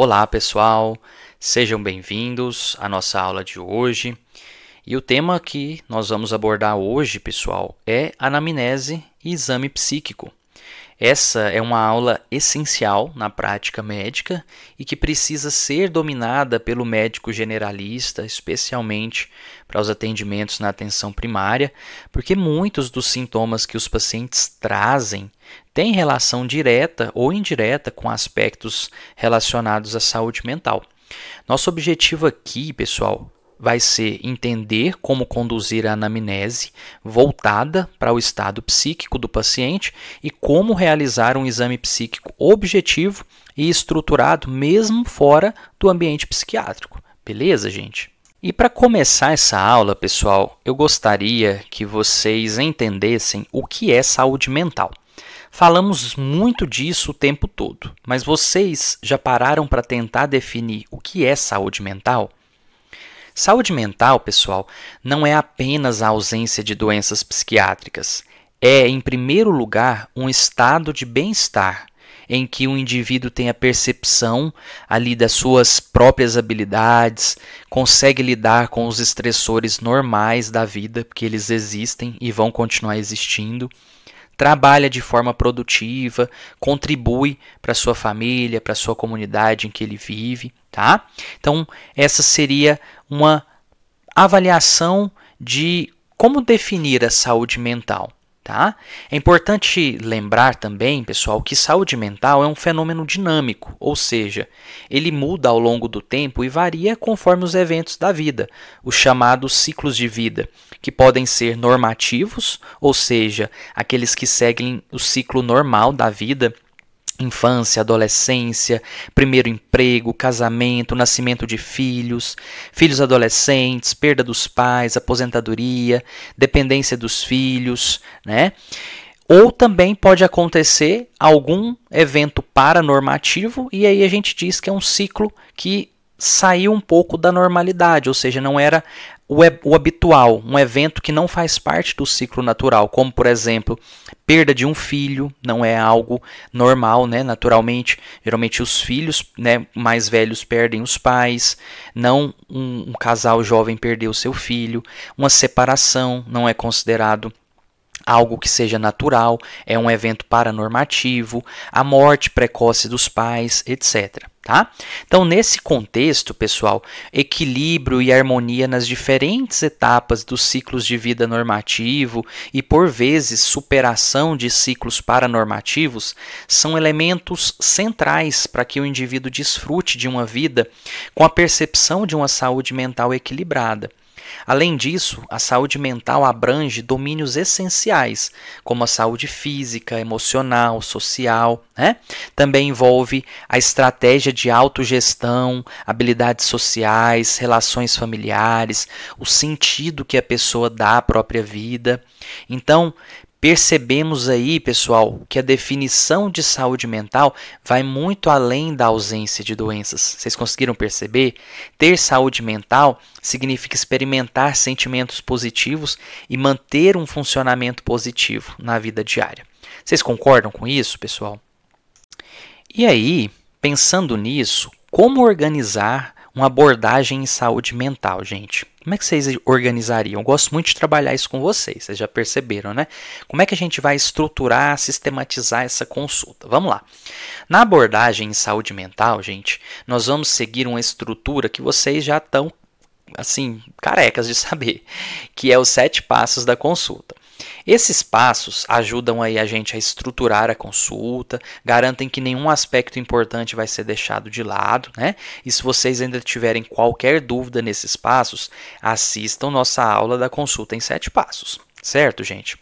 Olá, pessoal, sejam bem-vindos à nossa aula de hoje. E o tema que nós vamos abordar hoje, pessoal, é anamnese e exame psíquico. Essa é uma aula essencial na prática médica e que precisa ser dominada pelo médico generalista, especialmente para os atendimentos na atenção primária, porque muitos dos sintomas que os pacientes trazem têm relação direta ou indireta com aspectos relacionados à saúde mental. Nosso objetivo aqui, pessoal, vai ser entender como conduzir a anamnese voltada para o estado psíquico do paciente e como realizar um exame psíquico objetivo e estruturado mesmo fora do ambiente psiquiátrico. Beleza, gente? E para começar essa aula, pessoal, eu gostaria que vocês entendessem o que é saúde mental. Falamos muito disso o tempo todo, mas vocês já pararam para tentar definir o que é saúde mental? Saúde mental, pessoal, não é apenas a ausência de doenças psiquiátricas. É, em primeiro lugar, um estado de bem-estar, em que o indivíduo tem a percepção ali das suas próprias habilidades, consegue lidar com os estressores normais da vida, porque eles existem e vão continuar existindo, trabalha de forma produtiva, contribui para sua família, para sua comunidade em que ele vive, tá? Então, essa seria uma avaliação de como definir a saúde mental, tá? É importante lembrar também, pessoal, que saúde mental é um fenômeno dinâmico, ou seja, ele muda ao longo do tempo e varia conforme os eventos da vida, os chamados ciclos de vida, que podem ser normativos, ou seja, aqueles que seguem o ciclo normal da vida, infância, adolescência, primeiro emprego, casamento, nascimento de filhos, filhos adolescentes, perda dos pais, aposentadoria, dependência dos filhos, né? Ou também pode acontecer algum evento paranormativo e aí a gente diz que é um ciclo que saiu um pouco da normalidade, ou seja, não era o habitual, um evento que não faz parte do ciclo natural, como, por exemplo, perda de um filho, não é algo normal, né? Naturalmente, geralmente os filhos, né, mais velhos perdem os pais, não um casal jovem perdeu seu filho, uma separação não é considerado algo que seja natural, é um evento paranormativo, a morte precoce dos pais, etc. Tá? Então, nesse contexto, pessoal, equilíbrio e harmonia nas diferentes etapas dos ciclos de vida normativo e, por vezes, superação de ciclos paranormativos são elementos centrais para que o indivíduo desfrute de uma vida com a percepção de uma saúde mental equilibrada. Além disso, a saúde mental abrange domínios essenciais, como a saúde física, emocional, social, né? Também envolve a estratégia de autogestão, habilidades sociais, relações familiares, o sentido que a pessoa dá à própria vida. Então, percebemos aí, pessoal, que a definição de saúde mental vai muito além da ausência de doenças. Vocês conseguiram perceber? Ter saúde mental significa experimentar sentimentos positivos e manter um funcionamento positivo na vida diária. Vocês concordam com isso, pessoal? E aí, pensando nisso, como organizar uma abordagem em saúde mental, gente? Como é que vocês organizariam? Eu gosto muito de trabalhar isso com vocês já perceberam, né? Como é que a gente vai estruturar, sistematizar essa consulta? Vamos lá. Na abordagem em saúde mental, gente, nós vamos seguir uma estrutura que vocês já estão, assim, carecas de saber, que é os 7 passos da consulta. Esses passos ajudam aí a gente a estruturar a consulta, garantem que nenhum aspecto importante vai ser deixado de lado, né? E se vocês ainda tiverem qualquer dúvida nesses passos, assistam nossa aula da consulta em 7 passos, certo, gente?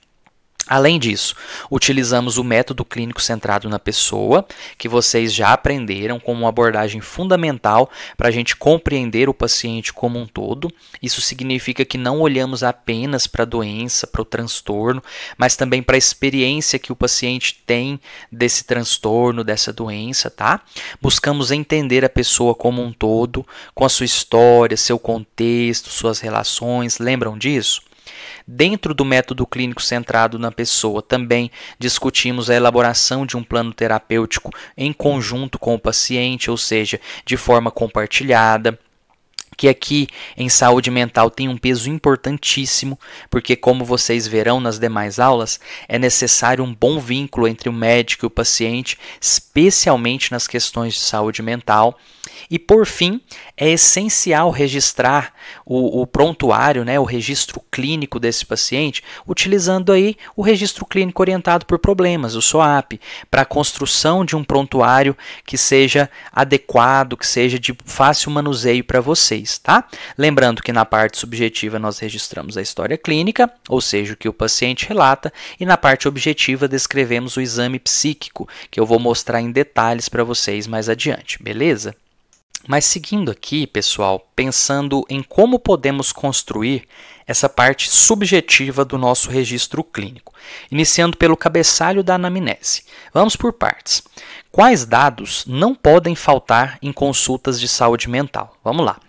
Além disso, utilizamos o método clínico centrado na pessoa, que vocês já aprenderam como uma abordagem fundamental para a gente compreender o paciente como um todo. Isso significa que não olhamos apenas para a doença, para o transtorno, mas também para a experiência que o paciente tem desse transtorno, dessa doença, tá? Buscamos entender a pessoa como um todo, com a sua história, seu contexto, suas relações. Lembram disso? Dentro do método clínico centrado na pessoa, também discutimos a elaboração de um plano terapêutico em conjunto com o paciente, ou seja, de forma compartilhada, que aqui em saúde mental tem um peso importantíssimo, porque como vocês verão nas demais aulas, é necessário um bom vínculo entre o médico e o paciente, especialmente nas questões de saúde mental. E por fim, é essencial registrar o prontuário, né, o registro clínico desse paciente, utilizando aí o registro clínico orientado por problemas, o SOAP, para a construção de um prontuário que seja adequado, que seja de fácil manuseio para vocês, tá? Lembrando que na parte subjetiva nós registramos a história clínica, ou seja, o que o paciente relata, e na parte objetiva descrevemos o exame psíquico, que eu vou mostrar em detalhes para vocês mais adiante, beleza? Mas seguindo aqui, pessoal, pensando em como podemos construir essa parte subjetiva do nosso registro clínico, iniciando pelo cabeçalho da anamnese. Vamos por partes. Quais dados não podem faltar em consultas de saúde mental? Vamos lá.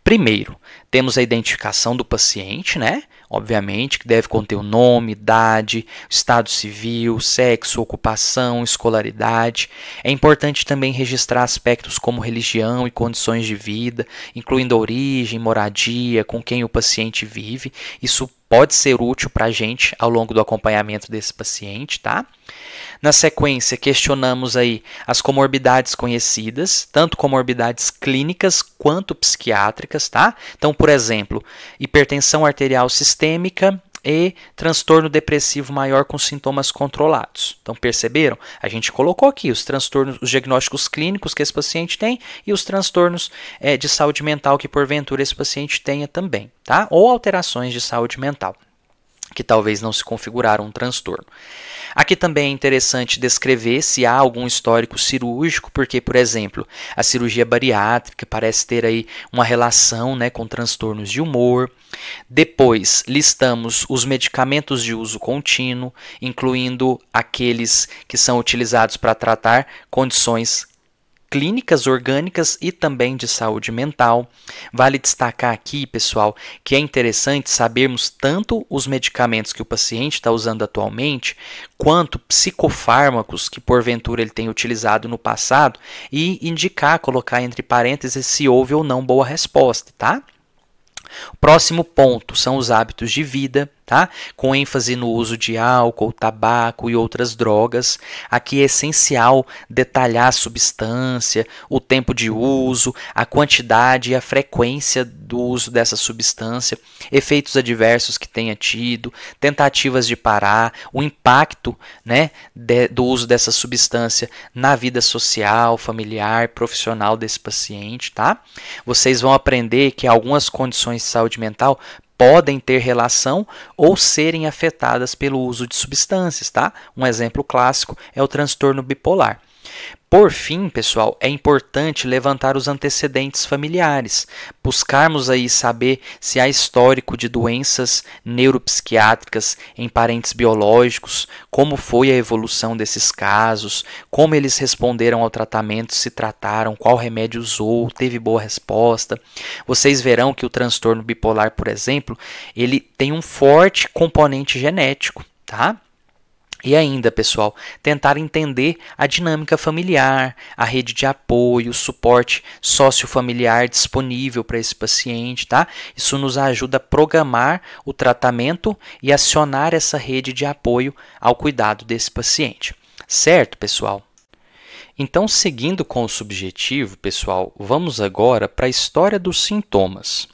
Primeiro, temos a identificação do paciente, né? Obviamente, que deve conter o nome, idade, estado civil, sexo, ocupação, escolaridade. É importante também registrar aspectos como religião e condições de vida, incluindo a origem, moradia, com quem o paciente vive. Isso pode ser útil para a gente ao longo do acompanhamento desse paciente, tá? Na sequência, questionamos aí as comorbidades conhecidas, tanto comorbidades clínicas quanto psiquiátricas, tá? Então, por exemplo, hipertensão arterial sistêmica e transtorno depressivo maior com sintomas controlados. Então, perceberam? A gente colocou aqui os transtornos, os diagnósticos clínicos que esse paciente tem e os transtornos de saúde mental que porventura esse paciente tenha também, tá? Ou alterações de saúde mental que talvez não se configuraram um transtorno. Aqui também é interessante descrever se há algum histórico cirúrgico, porque, por exemplo, a cirurgia bariátrica parece ter aí uma relação, né, com transtornos de humor. Depois, listamos os medicamentos de uso contínuo, incluindo aqueles que são utilizados para tratar condições clínicas orgânicas e também de saúde mental. Vale destacar aqui, pessoal, que é interessante sabermos tanto os medicamentos que o paciente está usando atualmente, quanto psicofármacos que porventura ele tem utilizado no passado e indicar, colocar entre parênteses se houve ou não boa resposta, tá? O próximo ponto são os hábitos de vida, tá? Com ênfase no uso de álcool, tabaco e outras drogas. Aqui é essencial detalhar a substância, o tempo de uso, a quantidade e a frequência do uso dessa substância, efeitos adversos que tenha tido, tentativas de parar, o impacto, né, do uso dessa substância na vida social, familiar, profissional desse paciente, tá? Vocês vão aprender que algumas condições de saúde mental podem ter relação ou serem afetadas pelo uso de substâncias, tá? Um exemplo clássico é o transtorno bipolar. Por fim, pessoal, é importante levantar os antecedentes familiares, buscarmos aí saber se há histórico de doenças neuropsiquiátricas em parentes biológicos, como foi a evolução desses casos, como eles responderam ao tratamento, se trataram, qual remédio usou, teve boa resposta. Vocês verão que o transtorno bipolar, por exemplo, ele tem um forte componente genético, tá? E ainda, pessoal, tentar entender a dinâmica familiar, a rede de apoio, o suporte sociofamiliar disponível para esse paciente, tá? Isso nos ajuda a programar o tratamento e acionar essa rede de apoio ao cuidado desse paciente. Certo, pessoal? Então, seguindo com o subjetivo, pessoal, vamos agora para a história dos sintomas.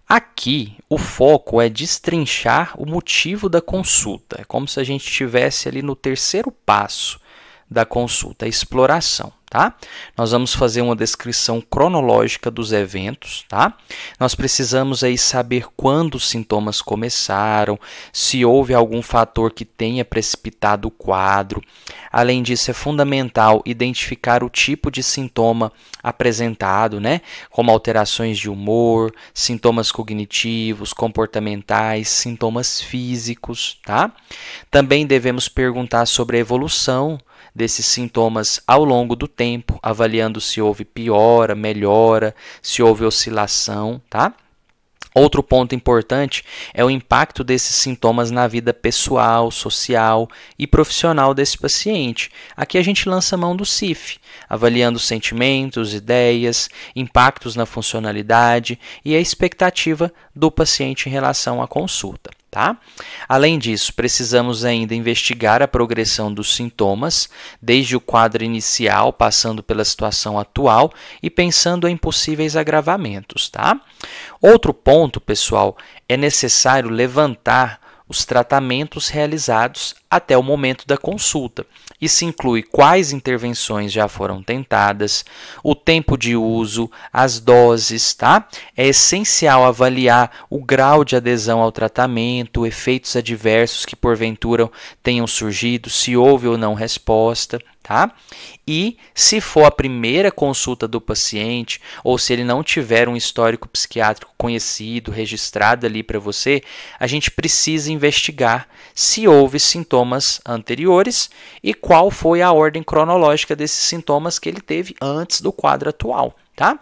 Aqui, o foco é destrinchar o motivo da consulta. É como se a gente estivesse ali no terceiro passo da consulta, a exploração, tá? Nós vamos fazer uma descrição cronológica dos eventos, tá? Nós precisamos aí saber quando os sintomas começaram, se houve algum fator que tenha precipitado o quadro. Além disso, é fundamental identificar o tipo de sintoma apresentado, né? Como alterações de humor, sintomas cognitivos, comportamentais, sintomas físicos, tá? Também devemos perguntar sobre a evolução desses sintomas ao longo do tempo, avaliando se houve piora, melhora, se houve oscilação, tá? Outro ponto importante é o impacto desses sintomas na vida pessoal, social e profissional desse paciente. Aqui a gente lança a mão do CIF, avaliando sentimentos, ideias, impactos na funcionalidade e a expectativa do paciente em relação à consulta. Tá? Além disso, precisamos ainda investigar a progressão dos sintomas, desde o quadro inicial, passando pela situação atual e pensando em possíveis agravamentos. Tá? Outro ponto, pessoal, é necessário levantar os tratamentos realizados até o momento da consulta. Isso inclui quais intervenções já foram tentadas, o tempo de uso, as doses, tá? É essencial avaliar o grau de adesão ao tratamento, efeitos adversos que porventura tenham surgido, se houve ou não resposta, tá? E se for a primeira consulta do paciente ou se ele não tiver um histórico psiquiátrico conhecido, registrado ali para você, a gente precisa investigar se houve sintomas anteriores e qual foi a ordem cronológica desses sintomas que ele teve antes do quadro atual, tá?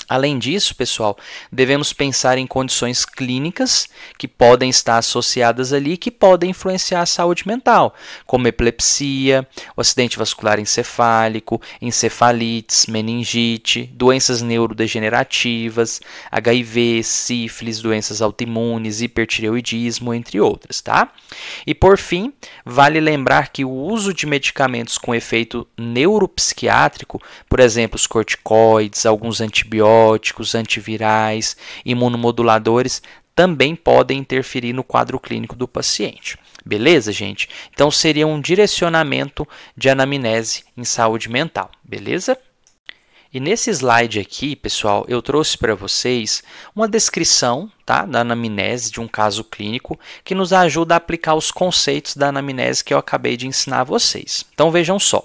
Além disso, pessoal, devemos pensar em condições clínicas que podem estar associadas ali, que podem influenciar a saúde mental, como epilepsia, o acidente vascular encefálico, encefalites, meningite, doenças neurodegenerativas, HIV, sífilis, doenças autoimunes, hipertireoidismo, entre outras, tá? E por fim, vale lembrar que o uso de medicamentos com efeito neuropsiquiátrico, por exemplo, os corticoides, alguns antibióticos, antivirais, imunomoduladores, também podem interferir no quadro clínico do paciente. Beleza, gente? Então, seria um direcionamento de anamnese em saúde mental. Beleza? E nesse slide aqui, pessoal, eu trouxe para vocês uma descrição, tá, da anamnese de um caso clínico que nos ajuda a aplicar os conceitos da anamnese que eu acabei de ensinar a vocês. Então, vejam só.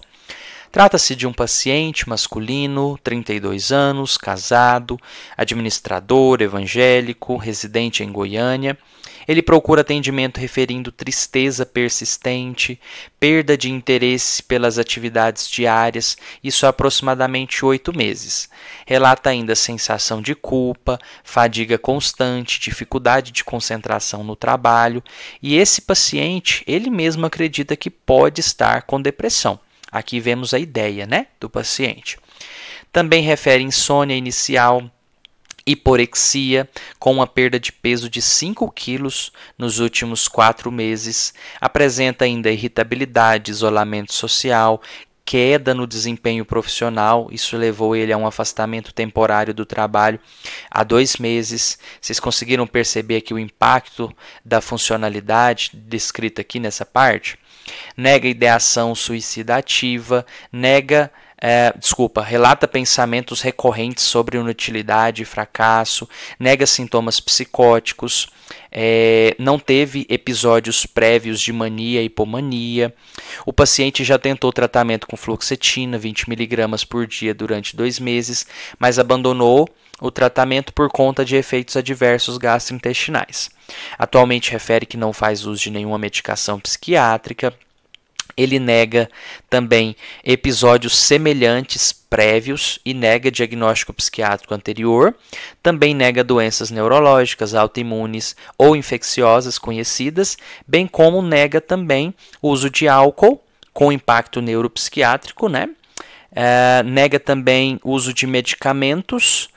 Trata-se de um paciente masculino, 32 anos, casado, administrador, evangélico, residente em Goiânia. Ele procura atendimento referindo tristeza persistente, perda de interesse pelas atividades diárias, isso há aproximadamente 8 meses. Relata ainda sensação de culpa, fadiga constante, dificuldade de concentração no trabalho, e esse paciente, ele mesmo acredita que pode estar com depressão. Aqui vemos a ideia, né, do paciente. Também refere insônia inicial, hiporexia, com uma perda de peso de 5 quilos nos últimos 4 meses. Apresenta ainda irritabilidade, isolamento social, queda no desempenho profissional. Isso levou ele a um afastamento temporário do trabalho há 2 meses. Vocês conseguiram perceber aqui o impacto da funcionalidade descrita aqui nessa parte? Nega ideação suicida ativa, relata pensamentos recorrentes sobre inutilidade e fracasso, nega sintomas psicóticos, não teve episódios prévios de mania e hipomania. O paciente já tentou tratamento com fluoxetina, 20 mg por dia durante 2 meses, mas abandonou o tratamento por conta de efeitos adversos gastrointestinais. Atualmente refere que não faz uso de nenhuma medicação psiquiátrica. Ele nega também episódios semelhantes prévios e nega diagnóstico psiquiátrico anterior. Também nega doenças neurológicas, autoimunes ou infecciosas conhecidas, bem como nega também o uso de álcool com impacto neuropsiquiátrico, né? Nega também o uso de medicamentos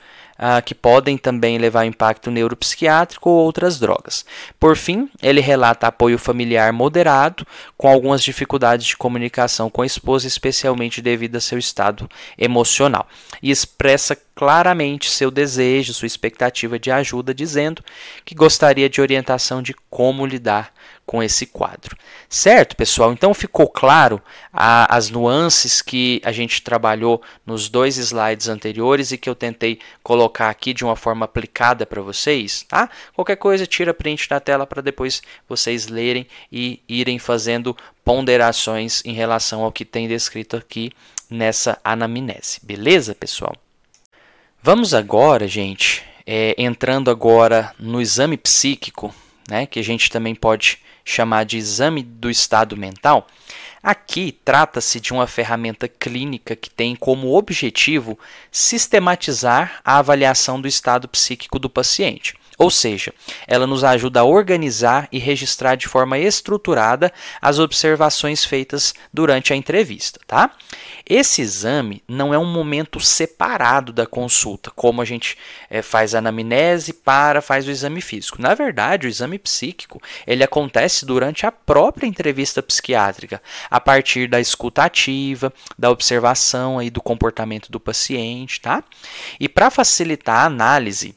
que podem também levar a impacto neuropsiquiátrico ou outras drogas. Por fim, ele relata apoio familiar moderado, com algumas dificuldades de comunicação com a esposa, especialmente devido a seu estado emocional. E expressa claramente seu desejo, sua expectativa de ajuda, dizendo que gostaria de orientação de como lidar com esse quadro. Certo, pessoal? Então ficou claro as nuances que a gente trabalhou nos 2 slides anteriores e que eu tentei colocar aqui de uma forma aplicada para vocês, tá? Qualquer coisa, tira print da tela para depois vocês lerem e irem fazendo ponderações em relação ao que tem descrito aqui nessa anamnese. Beleza, pessoal? Vamos agora, gente, entrando agora no exame psíquico, né, que a gente também pode chamar de exame do estado mental. Aqui trata-se de uma ferramenta clínica que tem como objetivo sistematizar a avaliação do estado psíquico do paciente. Ou seja, ela nos ajuda a organizar e registrar de forma estruturada as observações feitas durante a entrevista, tá? Esse exame não é um momento separado da consulta, como a gente faz a anamnese faz o exame físico. Na verdade, o exame psíquico ele acontece durante a própria entrevista psiquiátrica, a partir da escuta ativa, da observação aí do comportamento do paciente, tá? E para facilitar a análise,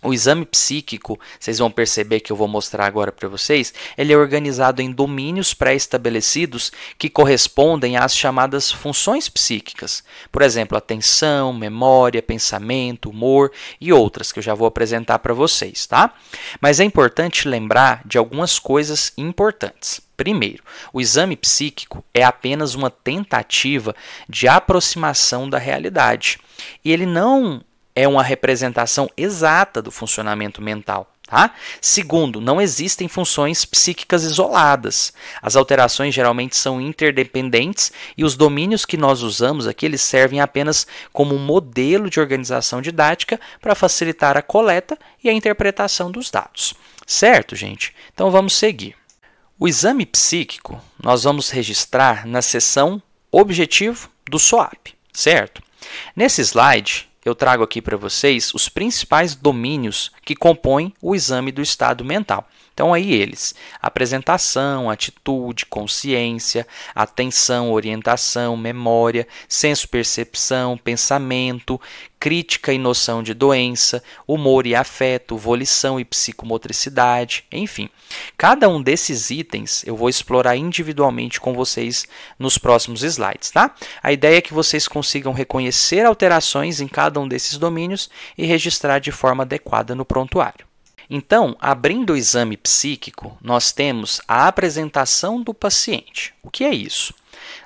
o exame psíquico, vocês vão perceber que eu vou mostrar agora para vocês, ele é organizado em domínios pré-estabelecidos que correspondem às chamadas funções psíquicas. Por exemplo, atenção, memória, pensamento, humor e outras que eu já vou apresentar para vocês, tá? Mas é importante lembrar de algumas coisas importantes. Primeiro, o exame psíquico é apenas uma tentativa de aproximação da realidade. E ele não é uma representação exata do funcionamento mental. Tá? Segundo, não existem funções psíquicas isoladas. As alterações geralmente são interdependentes e os domínios que nós usamos aqui eles servem apenas como um modelo de organização didática para facilitar a coleta e a interpretação dos dados. Certo, gente? Então vamos seguir. O exame psíquico nós vamos registrar na seção Objetivo do SOAP, certo? Nesse slide, eu trago aqui para vocês os principais domínios que compõem o exame do estado mental. Então, aí eles, apresentação, atitude, consciência, atenção, orientação, memória, senso-percepção, pensamento, crítica e noção de doença, humor e afeto, volição e psicomotricidade, enfim. Cada um desses itens eu vou explorar individualmente com vocês nos próximos slides, tá? A ideia é que vocês consigam reconhecer alterações em cada um desses domínios e registrar de forma adequada no prontuário. Então, abrindo o exame psíquico, nós temos a apresentação do paciente. O que é isso?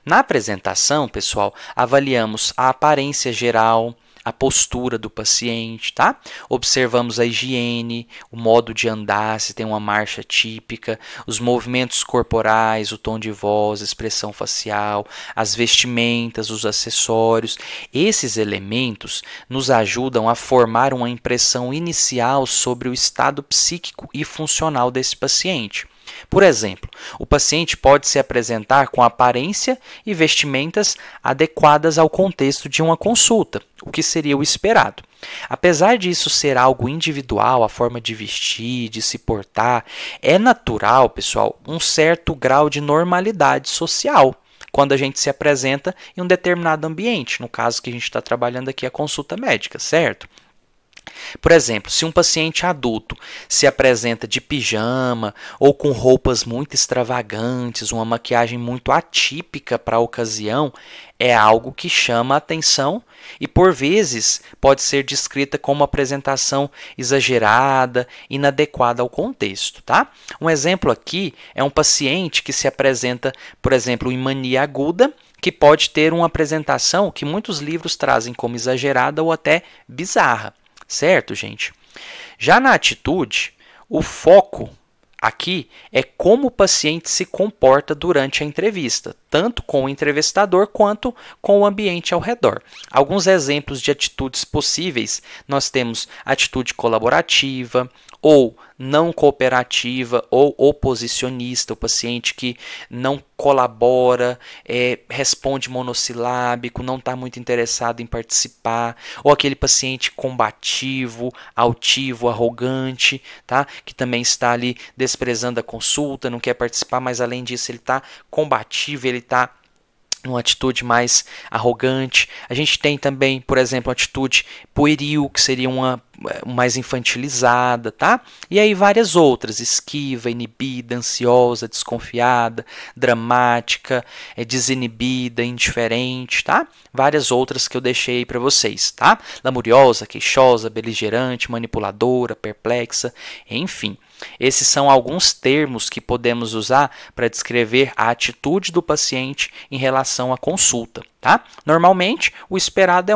Na apresentação, pessoal, avaliamos a aparência geral, a postura do paciente, tá? Observamos a higiene, o modo de andar, se tem uma marcha típica, os movimentos corporais, o tom de voz, a expressão facial, as vestimentas, os acessórios. Esses elementos nos ajudam a formar uma impressão inicial sobre o estado psíquico e funcional desse paciente. Por exemplo, o paciente pode se apresentar com aparência e vestimentas adequadas ao contexto de uma consulta, o que seria o esperado. Apesar disso ser algo individual, a forma de vestir, de se portar, é natural, pessoal, um certo grau de normalidade social quando a gente se apresenta em um determinado ambiente, no caso que a gente está trabalhando aqui a consulta médica, certo? Por exemplo, se um paciente adulto se apresenta de pijama ou com roupas muito extravagantes, uma maquiagem muito atípica para a ocasião, é algo que chama a atenção e, por vezes, pode ser descrita como uma apresentação exagerada, inadequada ao contexto, tá? Um exemplo aqui é um paciente que se apresenta, por exemplo, em mania aguda, que pode ter uma apresentação que muitos livros trazem como exagerada ou até bizarra. Certo, gente? Já na atitude, o foco aqui é como o paciente se comporta durante a entrevista, tanto com o entrevistador quanto com o ambiente ao redor. Alguns exemplos de atitudes possíveis, nós temos atitude colaborativa, ou não cooperativa, ou oposicionista, o paciente que não colabora, responde monossilábico, não está muito interessado em participar, ou aquele paciente combativo, altivo, arrogante, tá? Que também está ali desprezando a consulta, não quer participar, mas além disso ele está combativo, ele está uma atitude mais arrogante. A gente tem também, por exemplo, uma atitude pueril, que seria uma mais infantilizada, tá? E aí várias outras, esquiva, inibida, ansiosa, desconfiada, dramática, desinibida, indiferente, tá? Várias outras que eu deixei aí para vocês, tá? Lamuriosa, queixosa, beligerante, manipuladora, perplexa, enfim. Esses são alguns termos que podemos usar para descrever a atitude do paciente em relação à consulta, Tá? Normalmente, o esperado é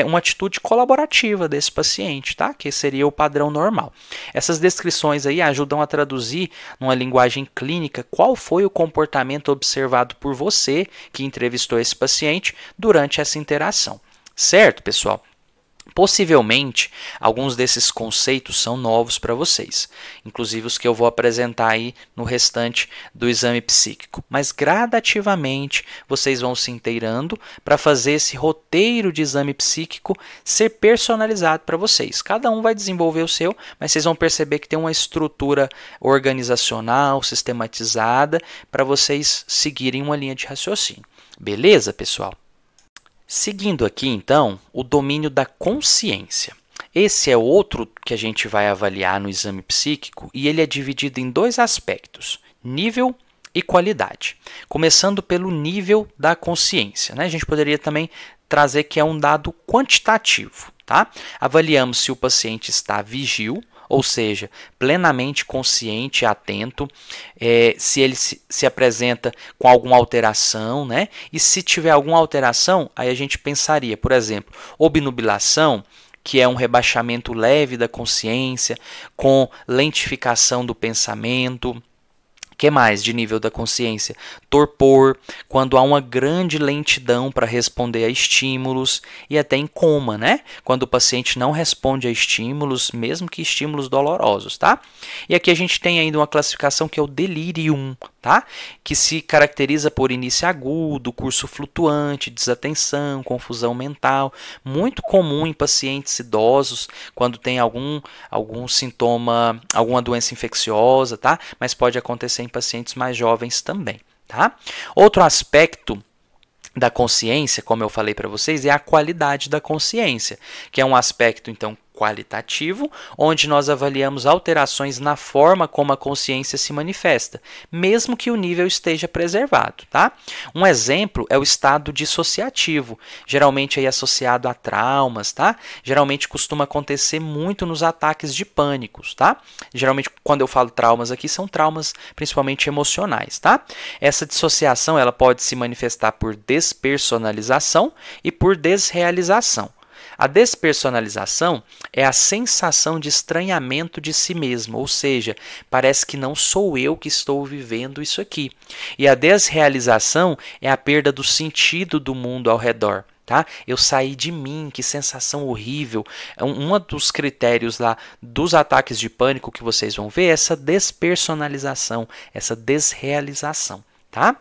uma atitude colaborativa desse paciente, tá? Que seria o padrão normal. Essas descrições aí ajudam a traduzir, numa linguagem clínica, qual foi o comportamento observado por você que entrevistou esse paciente durante essa interação. Certo, pessoal? Possivelmente, alguns desses conceitos são novos para vocês, inclusive os que eu vou apresentar aí no restante do exame psíquico. Mas gradativamente vocês vão se inteirando para fazer esse roteiro de exame psíquico ser personalizado para vocês. Cada um vai desenvolver o seu, mas vocês vão perceber que tem uma estrutura organizacional, sistematizada, para vocês seguirem uma linha de raciocínio. Beleza, pessoal? Seguindo aqui, então, o domínio da consciência. Esse é outro que a gente vai avaliar no exame psíquico e ele é dividido em dois aspectos, nível e qualidade. Começando pelo nível da consciência, né? A gente poderia também trazer que é um dado quantitativo, tá? Avaliamos se o paciente está vigil, ou seja, plenamente consciente e atento, se ele se apresenta com alguma alteração, né? E se tiver alguma alteração, aí a gente pensaria, por exemplo, obnubilação, que é um rebaixamento leve da consciência, com lentificação do pensamento. Que mais de nível da consciência? Torpor, quando há uma grande lentidão para responder a estímulos, e até em coma, né? Quando o paciente não responde a estímulos, mesmo que estímulos dolorosos, tá? E aqui a gente tem ainda uma classificação que é o delirium, tá? Que se caracteriza por início agudo, curso flutuante, desatenção, confusão mental, muito comum em pacientes idosos, quando tem algum sintoma, alguma doença infecciosa, tá? Mas pode acontecer em pacientes mais jovens também, tá? Outro aspecto da consciência, como eu falei para vocês, é a qualidade da consciência, que é um aspecto, então, qualitativo, onde nós avaliamos alterações na forma como a consciência se manifesta, mesmo que o nível esteja preservado, tá? Um exemplo é o estado dissociativo, geralmente aí associado a traumas, tá? Geralmente costuma acontecer muito nos ataques de pânicos, tá? Geralmente, quando eu falo traumas aqui, são traumas principalmente emocionais, tá? Essa dissociação, ela pode se manifestar por despersonalização e por desrealização. A despersonalização é a sensação de estranhamento de si mesmo, ou seja, parece que não sou eu que estou vivendo isso aqui. E a desrealização é a perda do sentido do mundo ao redor. Tá? Eu saí de mim, que sensação horrível. Um dos critérios lá dos ataques de pânico que vocês vão ver é essa despersonalização, essa desrealização. Tá?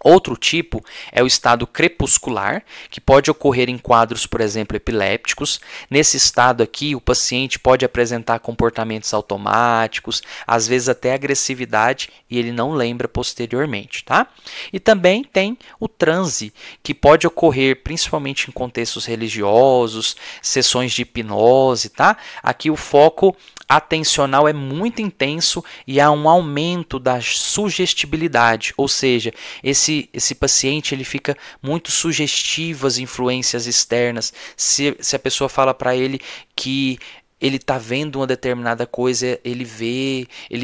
Outro tipo é o estado crepuscular, que pode ocorrer em quadros, por exemplo, epilépticos. Nesse estado aqui, o paciente pode apresentar comportamentos automáticos, às vezes até agressividade, e ele não lembra posteriormente, tá? E também tem o transe, que pode ocorrer principalmente em contextos religiosos, sessões de hipnose, tá? Aqui o foco atencional é muito intenso e há um aumento da sugestibilidade, ou seja, esse paciente ele fica muito sugestivo às influências externas. Se a pessoa fala para ele que ele está vendo uma determinada coisa, ele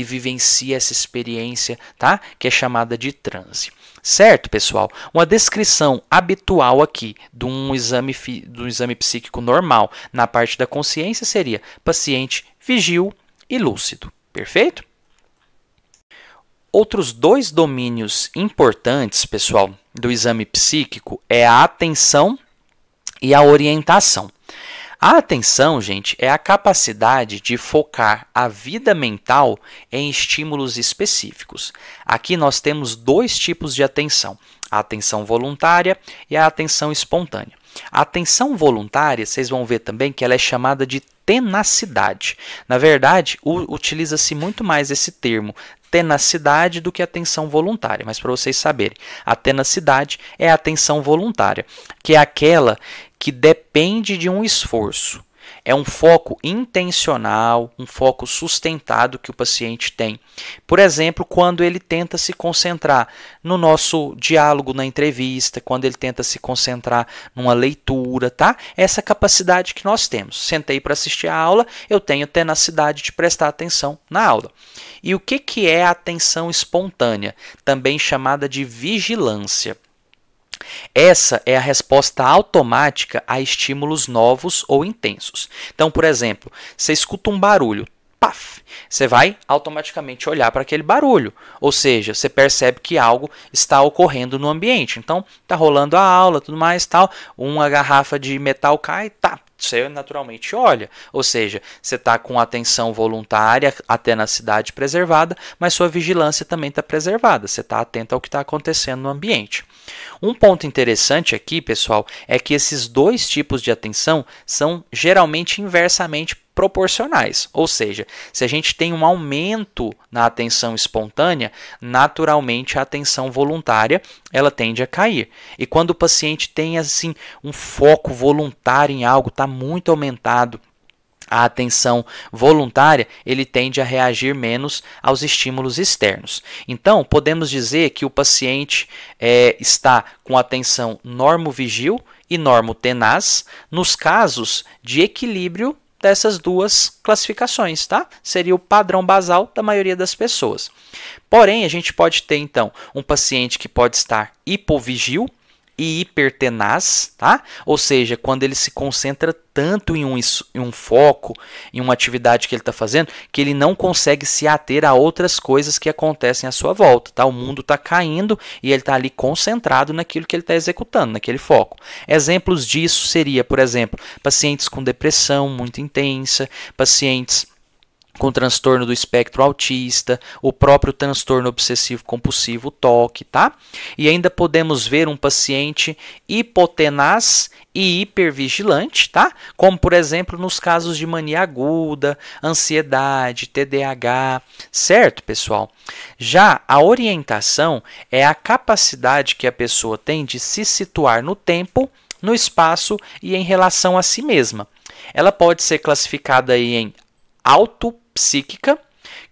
vivencia essa experiência, tá? Que é chamada de transe. Certo, pessoal? Uma descrição habitual aqui de um exame psíquico normal na parte da consciência seria paciente vigil e lúcido. Perfeito? Outros dois domínios importantes, pessoal, do exame psíquico é a atenção e a orientação. A atenção, gente, é a capacidade de focar a vida mental em estímulos específicos. Aqui nós temos dois tipos de atenção, a atenção voluntária e a atenção espontânea. A atenção voluntária, vocês vão ver também que ela é chamada de tenacidade. Na verdade, utiliza-se muito mais esse termo tenacidade do que atenção voluntária, mas para vocês saberem, a tenacidade é a atenção voluntária, que é aquela que depende de um esforço. É um foco intencional, um foco sustentado que o paciente tem. Por exemplo, quando ele tenta se concentrar no nosso diálogo na entrevista, quando ele tenta se concentrar numa leitura, tá? Essa capacidade que nós temos. Sentei para assistir a aula, eu tenho tenacidade de prestar atenção na aula. E o que é a atenção espontânea? Também chamada de vigilância. Essa é a resposta automática a estímulos novos ou intensos. Então, por exemplo, você escuta um barulho, paf, você vai automaticamente olhar para aquele barulho, ou seja, você percebe que algo está ocorrendo no ambiente. Então, está rolando a aula, tudo mais, tal, uma garrafa de metal cai, tá, você naturalmente olha, ou seja, você está com atenção voluntária, a tenacidade preservada, mas sua vigilância também está preservada, você está atento ao que está acontecendo no ambiente. Um ponto interessante aqui, pessoal, é que esses dois tipos de atenção são geralmente inversamente proporcionais, ou seja, se a gente tem um aumento na atenção espontânea, naturalmente a atenção voluntária ela tende a cair. E quando o paciente tem assim um foco voluntário em algo, está muito aumentado a atenção voluntária, ele tende a reagir menos aos estímulos externos. Então, podemos dizer que o paciente está com atenção normovigil e normotenaz nos casos de equilíbrio dessas duas classificações, tá? Seria o padrão basal da maioria das pessoas. Porém, a gente pode ter, então, um paciente que pode estar hipovigil e hipertenaz, tá? Ou seja, quando ele se concentra tanto em um foco, em uma atividade que ele está fazendo, que ele não consegue se ater a outras coisas que acontecem à sua volta, tá? O mundo está caindo e ele está ali concentrado naquilo que ele está executando, naquele foco. Exemplos disso seria, por exemplo, pacientes com depressão muito intensa, pacientes com transtorno do espectro autista, o próprio transtorno obsessivo-compulsivo, TOC, tá? E ainda podemos ver um paciente hipotenaz e hipervigilante, tá? Como, por exemplo, nos casos de mania aguda, ansiedade, TDAH, certo, pessoal? Já a orientação é a capacidade que a pessoa tem de se situar no tempo, no espaço e em relação a si mesma. Ela pode ser classificada aí em autopsíquica,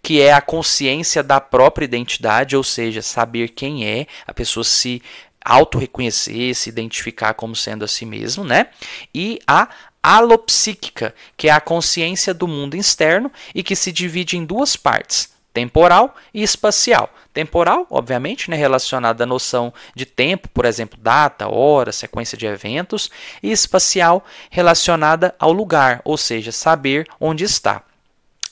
que é a consciência da própria identidade, ou seja, saber quem é, a pessoa se auto-reconhecer, se identificar como sendo a si mesmo, né? E a alopsíquica, que é a consciência do mundo externo e que se divide em duas partes, temporal e espacial. Temporal, obviamente, né, relacionada à noção de tempo, por exemplo, data, hora, sequência de eventos, e espacial, relacionada ao lugar, ou seja, saber onde está.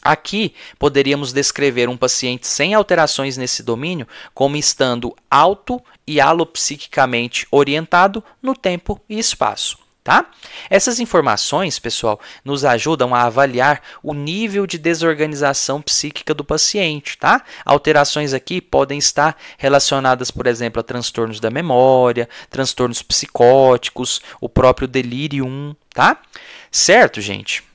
Aqui, poderíamos descrever um paciente sem alterações nesse domínio como estando auto e alopsiquicamente orientado no tempo e espaço. Tá? Essas informações, pessoal, nos ajudam a avaliar o nível de desorganização psíquica do paciente. Tá? Alterações aqui podem estar relacionadas, por exemplo, a transtornos da memória, transtornos psicóticos, o próprio delírio, tá? Certo, gente?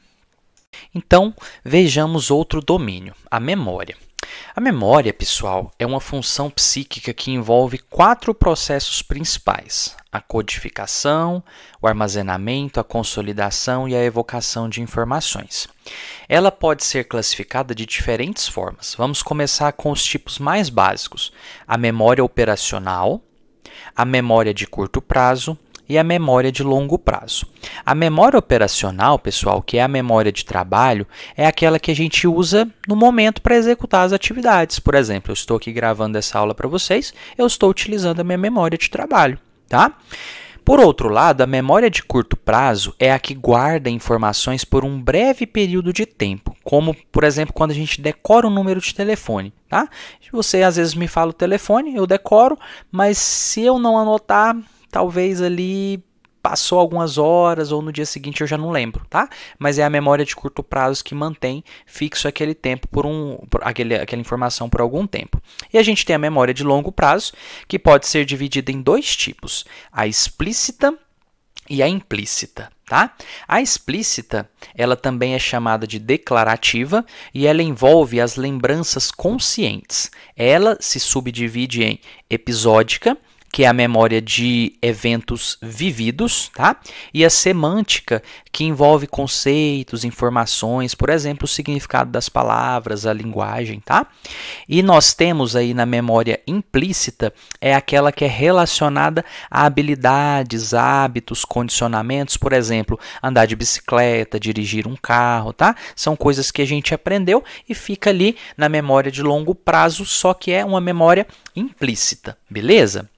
Então, vejamos outro domínio, a memória. A memória, pessoal, é uma função psíquica que envolve 4 processos principais: a codificação, o armazenamento, a consolidação e a evocação de informações. Ela pode ser classificada de diferentes formas. Vamos começar com os tipos mais básicos: a memória operacional, a memória de curto prazo e a memória de longo prazo. A memória operacional, pessoal, que é a memória de trabalho, é aquela que a gente usa no momento para executar as atividades. Por exemplo, eu estou aqui gravando essa aula para vocês, eu estou utilizando a minha memória de trabalho, tá? Por outro lado, a memória de curto prazo é a que guarda informações por um breve período de tempo, como, por exemplo, quando a gente decora um número de telefone, tá? Você às vezes me fala o telefone, eu decoro, mas se eu não anotar, talvez ali passou algumas horas ou no dia seguinte eu já não lembro, tá? Mas é a memória de curto prazo que mantém fixo aquele tempo aquela informação por algum tempo. E a gente tem a memória de longo prazo, que pode ser dividida em 2 tipos: a explícita e a implícita, tá? A explícita, ela também é chamada de declarativa e ela envolve as lembranças conscientes. Ela se subdivide em episódica, que é a memória de eventos vividos, tá? E a semântica, que envolve conceitos, informações, por exemplo, o significado das palavras, a linguagem, tá? E nós temos aí na memória implícita, é aquela que é relacionada a habilidades, hábitos, condicionamentos, por exemplo, andar de bicicleta, dirigir um carro, tá? São coisas que a gente aprendeu e fica ali na memória de longo prazo, só que é uma memória implícita, beleza?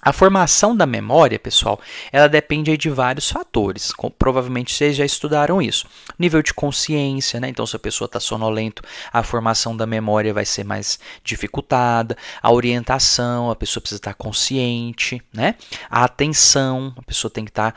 A formação da memória, pessoal, ela depende aí de vários fatores. Provavelmente vocês já estudaram isso. Nível de consciência, né? Então, se a pessoa está sonolento, a formação da memória vai ser mais dificultada. A orientação, a pessoa precisa estar consciente, né? A atenção, a pessoa tem que estar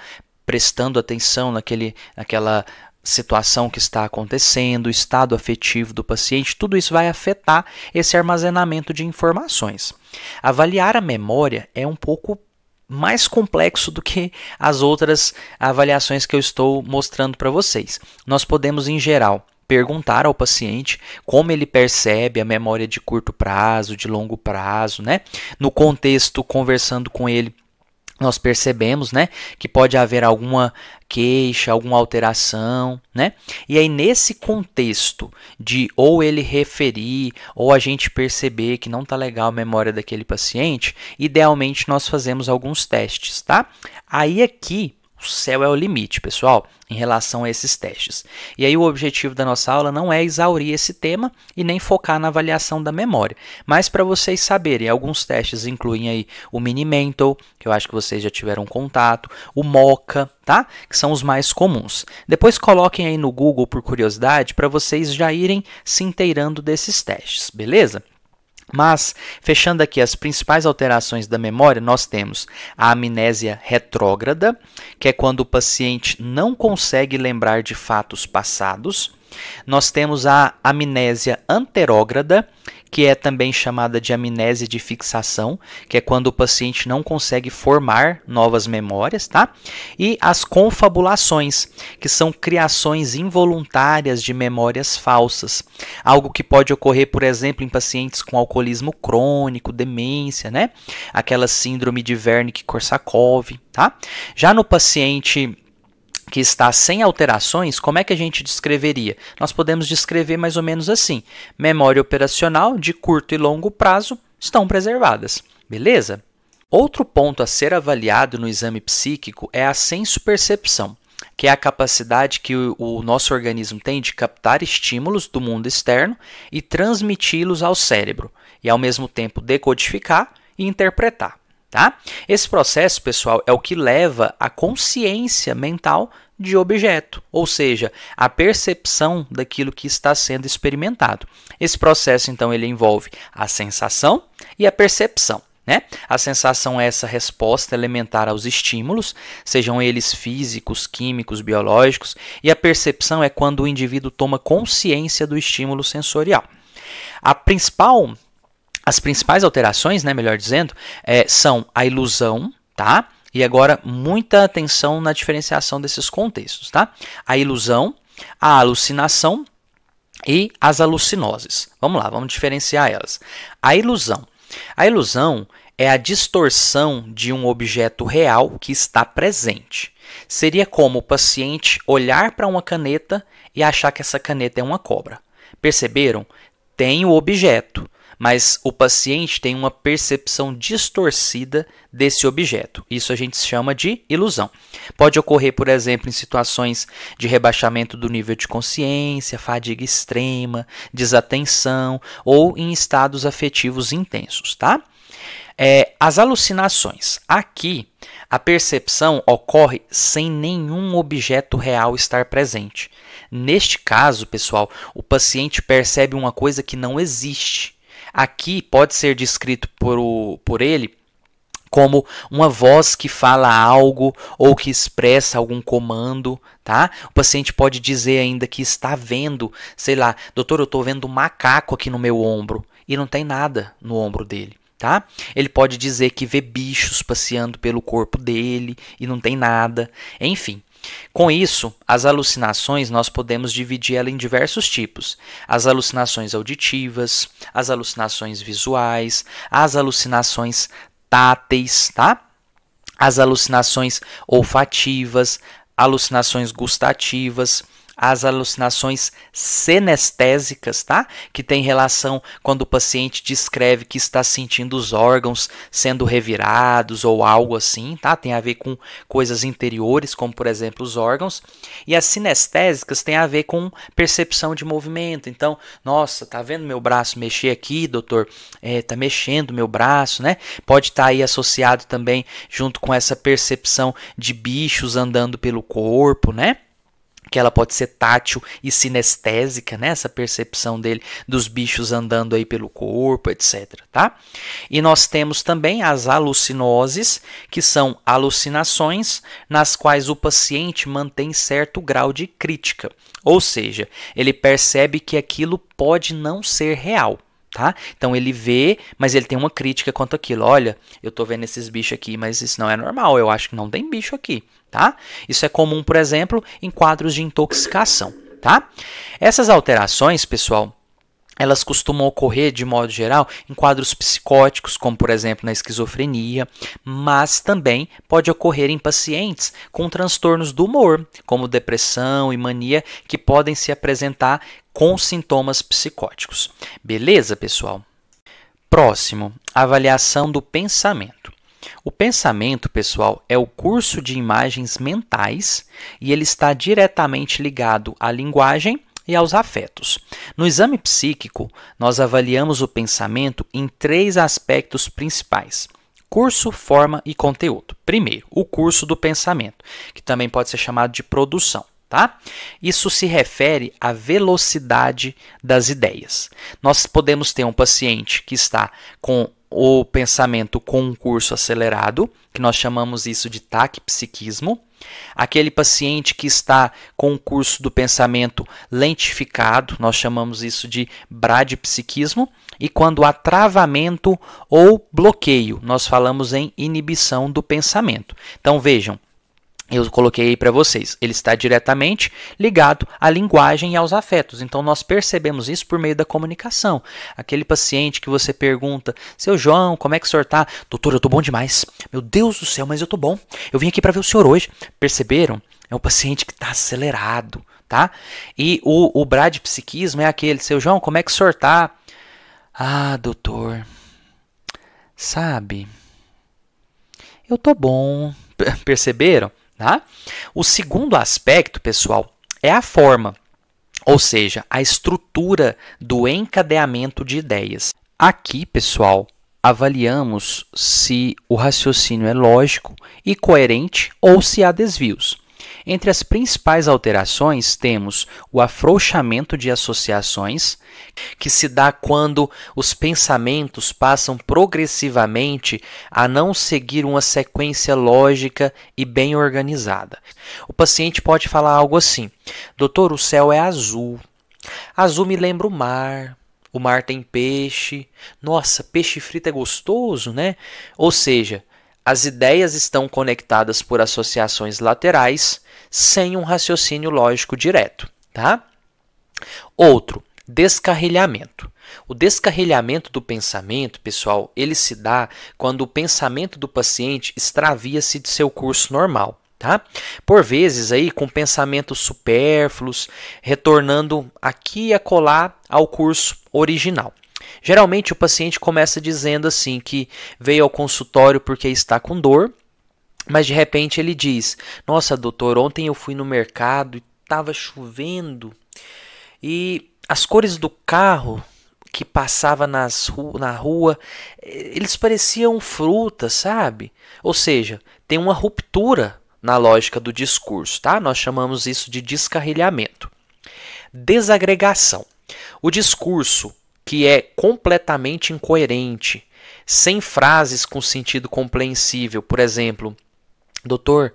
prestando atenção naquela situação que está acontecendo, o estado afetivo do paciente, tudo isso vai afetar esse armazenamento de informações. Avaliar a memória é um pouco mais complexo do que as outras avaliações que eu estou mostrando para vocês. Nós podemos, em geral, perguntar ao paciente como ele percebe a memória de curto prazo, de longo prazo, né? No contexto, conversando com ele, nós percebemos, né, que pode haver alguma queixa, alguma alteração, né? E aí, nesse contexto de ou ele referir ou a gente perceber que não está legal a memória daquele paciente, idealmente nós fazemos alguns testes, tá? Aí aqui o céu é o limite, pessoal, em relação a esses testes. E aí o objetivo da nossa aula não é exaurir esse tema e nem focar na avaliação da memória, mas para vocês saberem, alguns testes incluem aí o Mini-Mental, que eu acho que vocês já tiveram contato, o MoCA, tá? Que são os mais comuns. Depois coloquem aí no Google por curiosidade para vocês já irem se inteirando desses testes, beleza? Mas, fechando aqui as principais alterações da memória, nós temos a amnésia retrógrada, que é quando o paciente não consegue lembrar de fatos passados. Nós temos a amnésia anterógrada, que é também chamada de amnésia de fixação, que é quando o paciente não consegue formar novas memórias, tá? E as confabulações, que são criações involuntárias de memórias falsas. Algo que pode ocorrer, por exemplo, em pacientes com alcoolismo crônico, demência, né? Aquela síndrome de Wernicke-Korsakoff, tá? Já no paciente que está sem alterações, como é que a gente descreveria? Nós podemos descrever mais ou menos assim: memória operacional de curto e longo prazo estão preservadas, beleza? Outro ponto a ser avaliado no exame psíquico é a sensopercepção, que é a capacidade que o nosso organismo tem de captar estímulos do mundo externo e transmiti-los ao cérebro, e ao mesmo tempo decodificar e interpretar. Tá? Esse processo, pessoal, é o que leva à consciência mental de objeto, ou seja, a percepção daquilo que está sendo experimentado. Esse processo, então, ele envolve a sensação e a percepção. Né? A sensação é essa resposta elementar aos estímulos, sejam eles físicos, químicos, biológicos, e a percepção é quando o indivíduo toma consciência do estímulo sensorial. As principais alterações, né, melhor dizendo, são a ilusão, tá? E agora, muita atenção na diferenciação desses contextos, tá? A ilusão, a alucinação e as alucinoses. Vamos lá, vamos diferenciar elas. A ilusão. A ilusão é a distorção de um objeto real que está presente. Seria como o paciente olhar para uma caneta e achar que essa caneta é uma cobra. Perceberam? Tem o objeto, mas o paciente tem uma percepção distorcida desse objeto. Isso a gente chama de ilusão. Pode ocorrer, por exemplo, em situações de rebaixamento do nível de consciência, fadiga extrema, desatenção ou em estados afetivos intensos, tá? As alucinações. Aqui, a percepção ocorre sem nenhum objeto real estar presente. Neste caso, pessoal, o paciente percebe uma coisa que não existe. Aqui pode ser descrito por ele como uma voz que fala algo ou que expressa algum comando, tá? O paciente pode dizer ainda que está vendo, sei lá, doutor, eu estou vendo um macaco aqui no meu ombro, e não tem nada no ombro dele, tá? Ele pode dizer que vê bichos passeando pelo corpo dele e não tem nada, enfim. Com isso, as alucinações nós podemos dividir ela em diversos tipos. As alucinações auditivas, as alucinações visuais, as alucinações táteis, tá? As alucinações olfativas, alucinações gustativas, as alucinações sinestésicas, tá? Que tem relação quando o paciente descreve que está sentindo os órgãos sendo revirados ou algo assim, tá? Tem a ver com coisas interiores, como por exemplo os órgãos. E as sinestésicas tem a ver com percepção de movimento. Então, nossa, tá vendo meu braço mexer aqui, doutor? Tá mexendo meu braço, né? Pode estar aí associado também junto com essa percepção de bichos andando pelo corpo, né? Que ela pode ser tátil e sinestésica, né? Essa percepção dele dos bichos andando aí pelo corpo, etc, tá? E nós temos também as alucinoses, que são alucinações nas quais o paciente mantém certo grau de crítica, ou seja, ele percebe que aquilo pode não ser real. Tá? Então ele vê, mas ele tem uma crítica quanto àquilo. Olha, eu tô vendo esses bichos aqui, mas isso não é normal. Eu acho que não tem bicho aqui, tá? Isso é comum, por exemplo, em quadros de intoxicação, tá? Essas alterações, pessoal, elas costumam ocorrer, de modo geral, em quadros psicóticos, como por exemplo na esquizofrenia, mas também pode ocorrer em pacientes com transtornos do humor, como depressão e mania, que podem se apresentar com sintomas psicóticos. Beleza, pessoal? Próximo, avaliação do pensamento. O pensamento, pessoal, é o curso de imagens mentais e ele está diretamente ligado à linguagem e aos afetos. No exame psíquico, nós avaliamos o pensamento em 3 aspectos principais: curso, forma e conteúdo. Primeiro, o curso do pensamento, que também pode ser chamado de produção. Tá? Isso se refere à velocidade das ideias. Nós podemos ter um paciente que está com o pensamento com um curso acelerado, que nós chamamos isso de taquipsiquismo. Aquele paciente que está com o curso do pensamento lentificado, nós chamamos isso de bradipsiquismo. E quando há travamento ou bloqueio, nós falamos em inibição do pensamento. Então vejam, eu coloquei aí para vocês, ele está diretamente ligado à linguagem e aos afetos. Então, nós percebemos isso por meio da comunicação. Aquele paciente que você pergunta, seu João, como é que o senhor está? Doutor, eu estou bom demais. Meu Deus do céu, mas eu estou bom. Eu vim aqui para ver o senhor hoje. Perceberam? É um paciente que está acelerado, tá? E o bradipsiquismo é aquele, seu João, como é que o senhor está? Ah, doutor, sabe, eu estou bom. Perceberam? Tá? O segundo aspecto, pessoal, é a forma, ou seja, a estrutura do encadeamento de ideias. Aqui, pessoal, avaliamos se o raciocínio é lógico e coerente ou se há desvios. Entre as principais alterações, temos o afrouxamento de associações, que se dá quando os pensamentos passam progressivamente a não seguir uma sequência lógica e bem organizada. O paciente pode falar algo assim: doutor, o céu é azul. Azul me lembra o mar tem peixe. Nossa, peixe frito é gostoso, né? Ou seja, as ideias estão conectadas por associações laterais, sem um raciocínio lógico direto, tá? Outro, descarrilhamento. O descarrilhamento do pensamento, pessoal, ele se dá quando o pensamento do paciente extravia-se de seu curso normal, tá? Por vezes aí com pensamentos supérfluos, retornando aqui e acolá ao curso original. Geralmente o paciente começa dizendo assim que veio ao consultório porque está com dor, mas de repente ele diz: nossa, doutor, ontem eu fui no mercado e estava chovendo e as cores do carro que passava na rua, eles pareciam frutas, sabe? Ou seja, tem uma ruptura na lógica do discurso, tá? Nós chamamos isso de descarrilhamento. Desagregação. O discurso que é completamente incoerente, sem frases com sentido compreensível, por exemplo, doutor,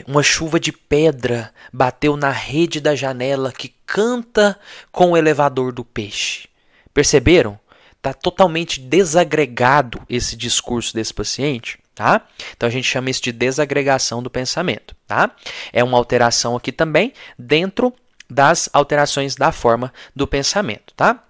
uma chuva de pedra bateu na rede da janela que canta com o elevador do peixe. Perceberam? Está totalmente desagregado esse discurso desse paciente, tá? Então a gente chama isso de desagregação do pensamento, tá? É uma alteração aqui também dentro das alterações da forma do pensamento, tá?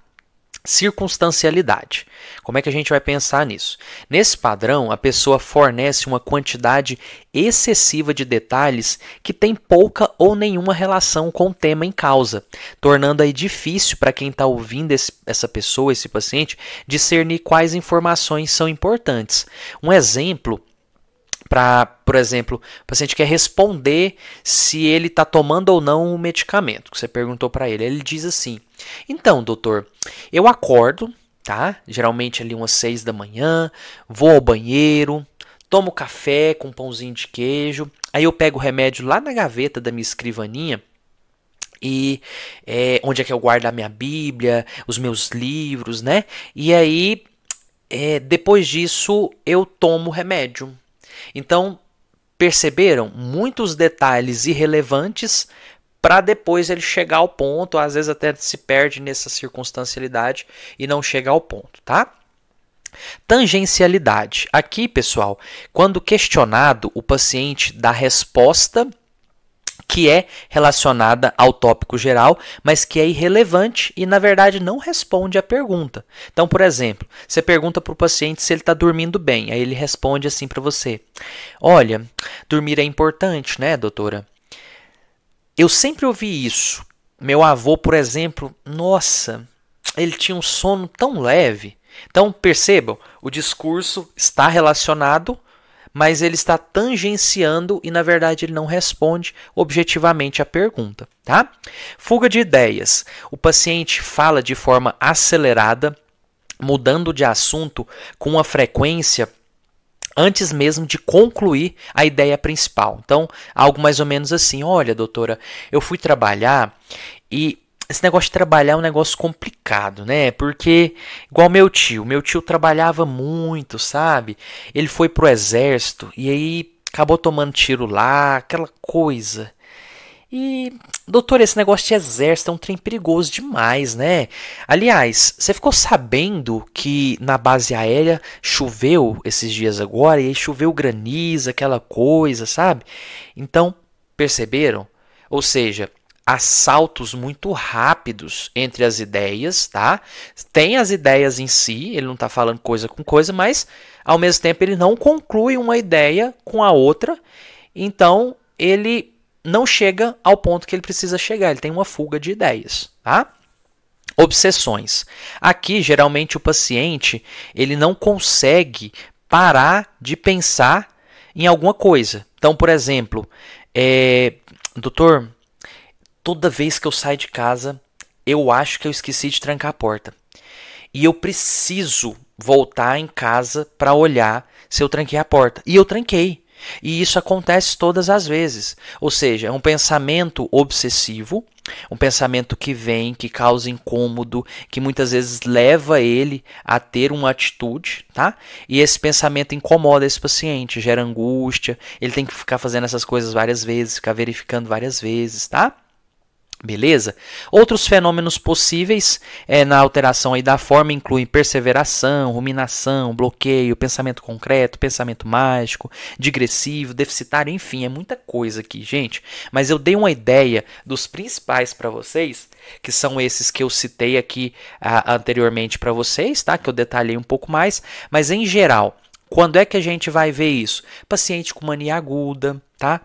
Circunstancialidade. Como é que a gente vai pensar nisso? Nesse padrão, a pessoa fornece uma quantidade excessiva de detalhes que tem pouca ou nenhuma relação com o tema em causa, tornando aí difícil para quem está ouvindo essa pessoa, esse paciente, discernir quais informações são importantes. Um exemplo por exemplo, o paciente quer responder se ele está tomando ou não o medicamento que você perguntou para ele. Ele diz assim: então, doutor, eu acordo, tá? Geralmente ali umas 6 da manhã, vou ao banheiro, tomo café com um pãozinho de queijo, aí eu pego o remédio lá na gaveta da minha escrivaninha e onde é que eu guardo a minha Bíblia, os meus livros, né? E aí, depois disso, eu tomo o remédio. Então, perceberam muitos detalhes irrelevantes para depois ele chegar ao ponto, às vezes até se perde nessa circunstancialidade e não chega ao ponto, tá? Tangencialidade. Aqui, pessoal, quando questionado, o paciente dá resposta que é relacionada ao tópico geral, mas que é irrelevante e, na verdade, não responde à pergunta. Então, por exemplo, você pergunta para o paciente se ele está dormindo bem, aí ele responde assim para você: olha, dormir é importante, né, doutora? Eu sempre ouvi isso. Meu avô, por exemplo, nossa, ele tinha um sono tão leve. Então, percebam, o discurso está relacionado, mas ele está tangenciando e, na verdade, ele não responde objetivamente à pergunta, tá? Fuga de ideias. O paciente fala de forma acelerada, mudando de assunto com uma frequência antes mesmo de concluir a ideia principal. Então, algo mais ou menos assim: olha, doutora, eu fui trabalhar e esse negócio de trabalhar é um negócio complicado, né? Porque, igual meu tio trabalhava muito, sabe? Ele foi pro exército e aí acabou tomando tiro lá, aquela coisa. E, doutor, esse negócio de exército é um trem perigoso demais, né? Aliás, você ficou sabendo que na base aérea choveu esses dias agora, e aí choveu granizo, aquela coisa, sabe? Então, perceberam? Ou seja, há saltos muito rápidos entre as ideias, tá? Tem as ideias em si, ele não está falando coisa com coisa, mas ao mesmo tempo ele não conclui uma ideia com a outra, então ele não chega ao ponto que ele precisa chegar, ele tem uma fuga de ideias, tá? Obsessões. Aqui, geralmente, o paciente ele não consegue parar de pensar em alguma coisa. Então, por exemplo, doutor, toda vez que eu saio de casa, eu acho que eu esqueci de trancar a porta. E eu preciso voltar em casa para olhar se eu tranquei a porta. E eu tranquei. E isso acontece todas as vezes. Ou seja, é um pensamento obsessivo, um pensamento que vem, que causa incômodo, que muitas vezes leva ele a ter uma atitude, tá? E esse pensamento incomoda esse paciente, gera angústia, ele tem que ficar fazendo essas coisas várias vezes, ficar verificando várias vezes, tá? Beleza? Outros fenômenos possíveis na alteração aí da forma incluem perseveração, ruminação, bloqueio, pensamento concreto, pensamento mágico, digressivo, deficitário, enfim, é muita coisa aqui, gente. Mas eu dei uma ideia dos principais para vocês, que são esses que eu citei aqui anteriormente para vocês, tá? Que eu detalhei um pouco mais, mas em geral, quando é que a gente vai ver isso? Paciente com mania aguda, tá?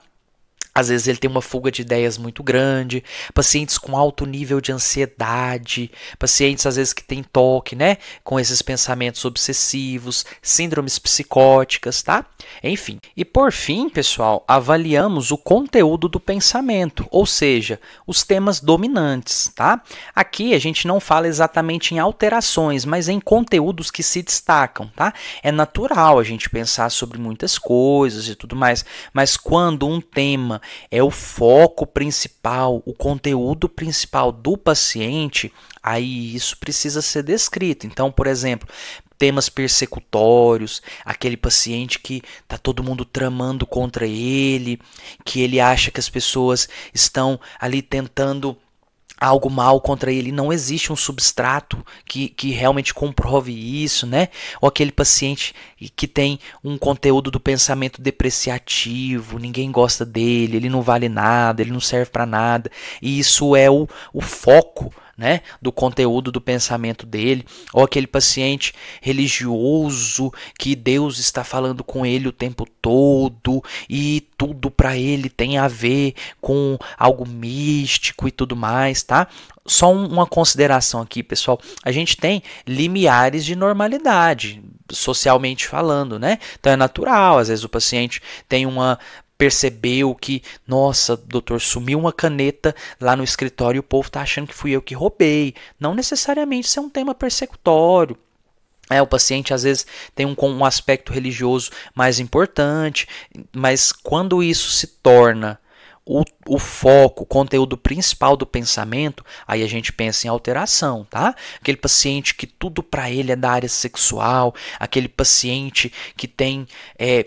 Às vezes ele tem uma fuga de ideias muito grande, pacientes com alto nível de ansiedade, pacientes às vezes que têm toque, né, com esses pensamentos obsessivos, síndromes psicóticas, tá? Enfim. E por fim, pessoal, avaliamos o conteúdo do pensamento, ou seja, os temas dominantes, tá? Aqui a gente não fala exatamente em alterações, mas em conteúdos que se destacam, tá? É natural a gente pensar sobre muitas coisas e tudo mais, mas quando um tema é o foco principal, o conteúdo principal do paciente, aí isso precisa ser descrito. Então, por exemplo, temas persecutórios, aquele paciente que está todo mundo tramando contra ele, que ele acha que as pessoas estão ali tentando algo mal contra ele, não existe um substrato que realmente comprove isso, né? Ou aquele paciente e que tem um conteúdo do pensamento depreciativo, ninguém gosta dele, ele não vale nada, ele não serve para nada, e isso é o foco, né, do conteúdo do pensamento dele, ou aquele paciente religioso que Deus está falando com ele o tempo todo e tudo para ele tem a ver com algo místico e tudo mais, tá? Só uma consideração aqui, pessoal. A gente tem limiares de normalidade, socialmente falando, né? Então é natural, às vezes o paciente tem percebeu que, nossa, doutor, sumiu uma caneta lá no escritório e o povo tá achando que fui eu que roubei. Não necessariamente isso é um tema persecutório. O paciente às vezes tem um aspecto religioso mais importante, mas quando isso se torna o foco, o conteúdo principal do pensamento, aí a gente pensa em alteração, tá? Aquele paciente que tudo para ele é da área sexual, aquele paciente que tem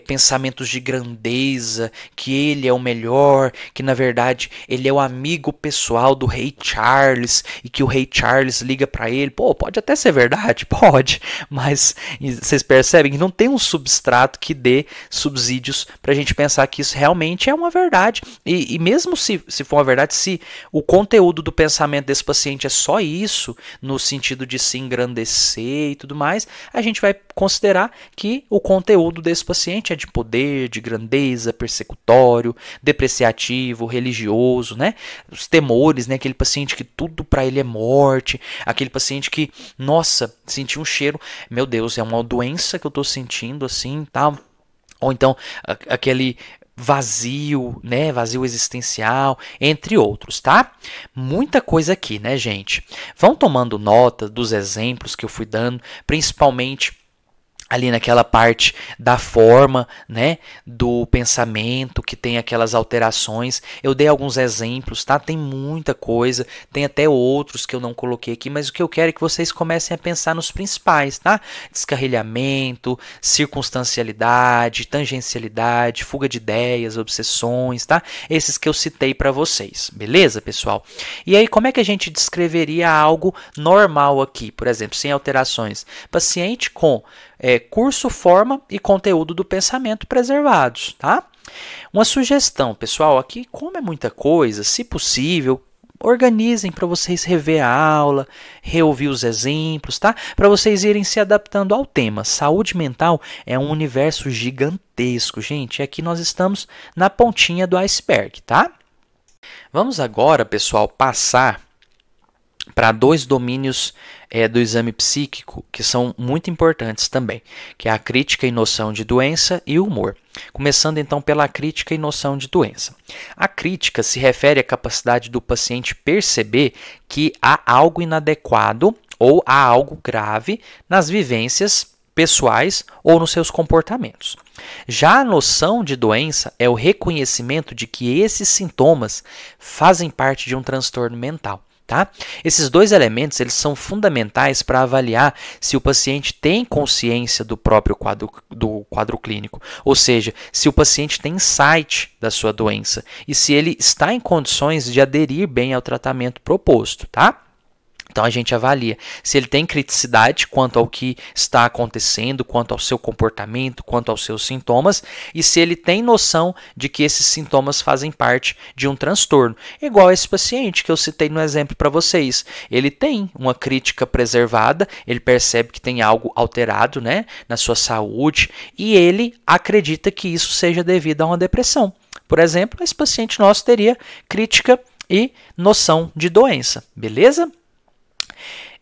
pensamentos de grandeza, que ele é o melhor, que na verdade ele é o amigo pessoal do rei Charles e que o rei Charles liga para ele. Pô, pode até ser verdade, pode, mas vocês percebem que não tem um substrato que dê subsídios para a gente pensar que isso realmente é uma verdade. E mesmo se for uma verdade, se o conteúdo do pensamento desse paciente é só isso, no sentido de se engrandecer e tudo mais, a gente vai considerar que o conteúdo desse paciente é de poder, de grandeza, persecutório, depreciativo, religioso, né? Os temores, né? Aquele paciente que tudo para ele é morte, aquele paciente que, nossa, sentiu um cheiro, meu Deus, é uma doença que eu estou sentindo assim, tal. Ou então aquele vazio, né? Vazio existencial, entre outros, tá? Muita coisa aqui, né, gente? Vão tomando nota dos exemplos que eu fui dando, principalmente ali naquela parte da forma, né, do pensamento, que tem aquelas alterações. Eu dei alguns exemplos, tá? Tem muita coisa, tem até outros que eu não coloquei aqui, mas o que eu quero é que vocês comecem a pensar nos principais, tá? Descarrilhamento, circunstancialidade, tangencialidade, fuga de ideias, obsessões, tá? Esses que eu citei para vocês, beleza, pessoal? E aí, como é que a gente descreveria algo normal aqui, por exemplo, sem alterações? Paciente com curso, forma e conteúdo do pensamento preservados, tá? Uma sugestão, pessoal, aqui, como é muita coisa, se possível, organizem para vocês rever a aula, reouvir os exemplos, tá? Para vocês irem se adaptando ao tema. Saúde mental é um universo gigantesco, gente. Aqui nós estamos na pontinha do iceberg, tá? Vamos agora, pessoal, passar para dois domínios do exame psíquico que são muito importantes também, que é a crítica e noção de doença e o humor. Começando então pela crítica e noção de doença. A crítica se refere à capacidade do paciente perceber que há algo inadequado ou há algo grave nas vivências pessoais ou nos seus comportamentos. Já a noção de doença é o reconhecimento de que esses sintomas fazem parte de um transtorno mental. Tá? Esses dois elementos eles são fundamentais para avaliar se o paciente tem consciência do próprio quadro clínico, ou seja, se o paciente tem insight da sua doença e se ele está em condições de aderir bem ao tratamento proposto. Tá? Então a gente avalia se ele tem criticidade quanto ao que está acontecendo, quanto ao seu comportamento, quanto aos seus sintomas, e se ele tem noção de que esses sintomas fazem parte de um transtorno. Igual esse paciente que eu citei no exemplo para vocês. Ele tem uma crítica preservada, ele percebe que tem algo alterado, né, na sua saúde, e ele acredita que isso seja devido a uma depressão. Por exemplo, esse paciente nosso teria crítica e noção de doença, beleza?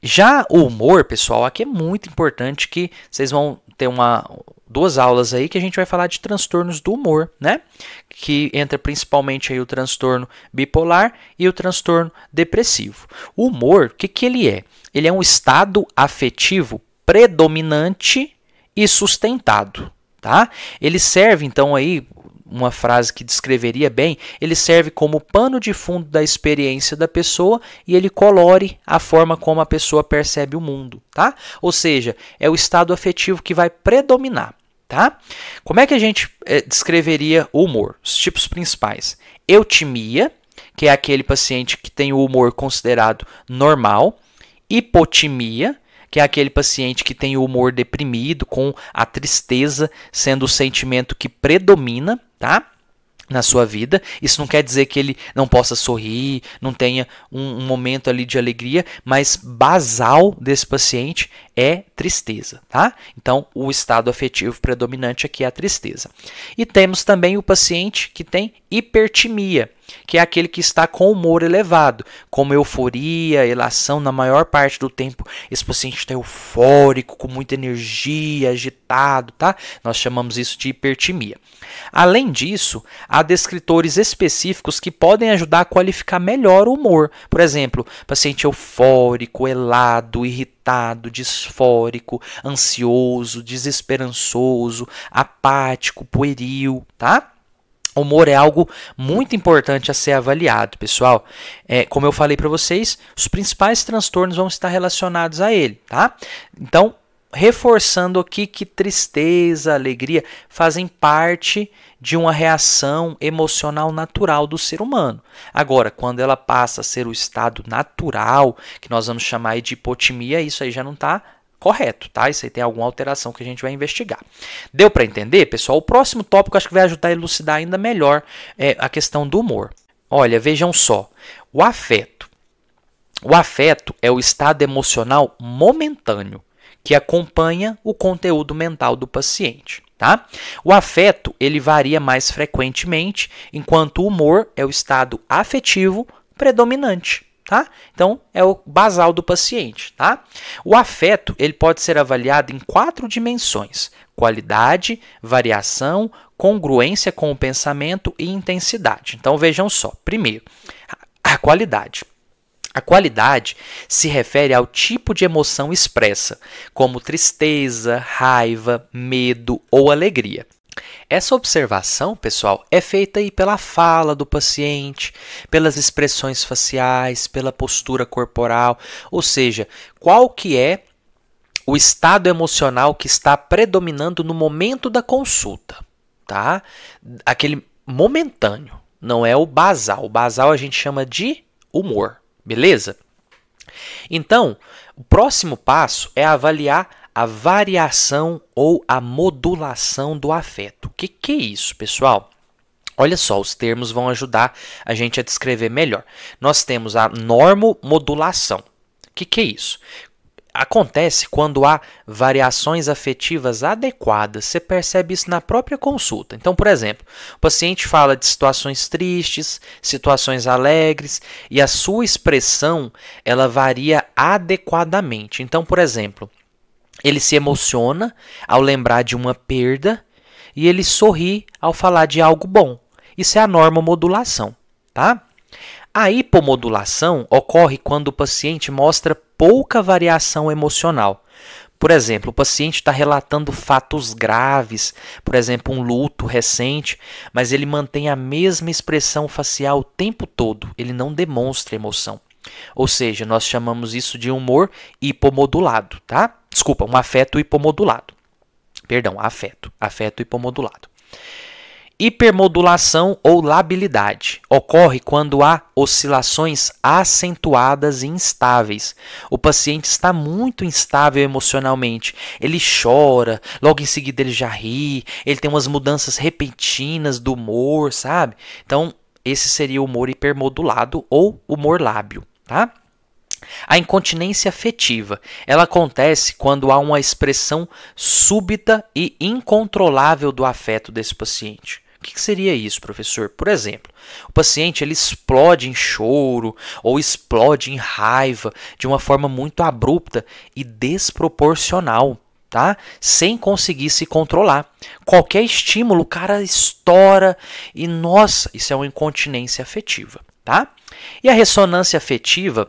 Já o humor, pessoal, aqui é muito importante que vocês vão ter duas aulas aí que a gente vai falar de transtornos do humor, né? Que entra principalmente aí o transtorno bipolar e o transtorno depressivo. O humor, o que ele é? Ele é um estado afetivo predominante e sustentado, tá? Ele serve, então, aí, uma frase que descreveria bem, ele serve como pano de fundo da experiência da pessoa e ele colore a forma como a pessoa percebe o mundo, tá? Ou seja, é o estado afetivo que vai predominar, tá? Como é que a gente descreveria o humor? Os tipos principais. Eutimia, que é aquele paciente que tem o humor considerado normal. Hipotimia, que é aquele paciente que tem o humor deprimido, com a tristeza sendo o sentimento que predomina, tá? Na sua vida. Isso não quer dizer que ele não possa sorrir, não tenha um momento ali de alegria, mas basal desse paciente é tristeza, tá? Então, o estado afetivo predominante aqui é a tristeza. E temos também o paciente que tem hipertimia, que é aquele que está com humor elevado, como euforia, elação, na maior parte do tempo esse paciente está eufórico, com muita energia, agitado, tá? Nós chamamos isso de hipertimia. Além disso, há descritores específicos que podem ajudar a qualificar melhor o humor. Por exemplo, paciente eufórico, elado, irritado, disfórico, ansioso, desesperançoso, apático, pueril, tá? O humor é algo muito importante a ser avaliado, pessoal. Como eu falei para vocês, os principais transtornos vão estar relacionados a ele, tá? Então, reforçando aqui que tristeza, alegria fazem parte de uma reação emocional natural do ser humano. Agora, quando ela passa a ser o estado natural, que nós vamos chamar de hipotimia, isso aí já não está correto, tá? Isso aí tem alguma alteração que a gente vai investigar. Deu para entender, pessoal? O próximo tópico acho que vai ajudar a elucidar ainda melhor a questão do humor. Olha, vejam só, o afeto. O afeto é o estado emocional momentâneo que acompanha o conteúdo mental do paciente, tá? O afeto, ele varia mais frequentemente, enquanto o humor é o estado afetivo predominante, tá? Então, é o basal do paciente, tá? O afeto, ele pode ser avaliado em 4 dimensões: qualidade, variação, congruência com o pensamento e intensidade. Então, vejam só. Primeiro, a qualidade. A qualidade se refere ao tipo de emoção expressa, como tristeza, raiva, medo ou alegria. Essa observação, pessoal, é feita aí pela fala do paciente, pelas expressões faciais, pela postura corporal, ou seja, qual que é o estado emocional que está predominando no momento da consulta, tá? Aquele momentâneo, não é o basal. O basal a gente chama de humor. Beleza? Então, o próximo passo é avaliar a variação ou a modulação do afeto. O que é isso, pessoal? Olha só, os termos vão ajudar a gente a descrever melhor. Nós temos a normomodulação. O que é isso? Acontece quando há variações afetivas adequadas. Você percebe isso na própria consulta. Então, por exemplo, o paciente fala de situações tristes, situações alegres, e a sua expressão ela varia adequadamente. Então, por exemplo, ele se emociona ao lembrar de uma perda e ele sorri ao falar de algo bom. Isso é a normomodulação, tá? A hipomodulação ocorre quando o paciente mostra pouca variação emocional. Por exemplo, o paciente está relatando fatos graves, por exemplo, um luto recente, mas ele mantém a mesma expressão facial o tempo todo, ele não demonstra emoção. Ou seja, nós chamamos isso de humor hipomodulado, tá? Desculpa, um afeto hipomodulado. Perdão, afeto hipomodulado. Hipermodulação ou labilidade ocorre quando há oscilações acentuadas e instáveis. O paciente está muito instável emocionalmente. Ele chora, logo em seguida ele já ri, ele tem umas mudanças repentinas do humor, sabe? Então, esse seria o humor hipermodulado ou humor lábil, tá? A incontinência afetiva, ela acontece quando há uma expressão súbita e incontrolável do afeto desse paciente. O que seria isso, professor? Por exemplo, o paciente ele explode em choro ou explode em raiva de uma forma muito abrupta e desproporcional, tá? Sem conseguir se controlar. Qualquer estímulo, o cara estoura e, nossa, isso é uma incontinência afetiva, tá? E a ressonância afetiva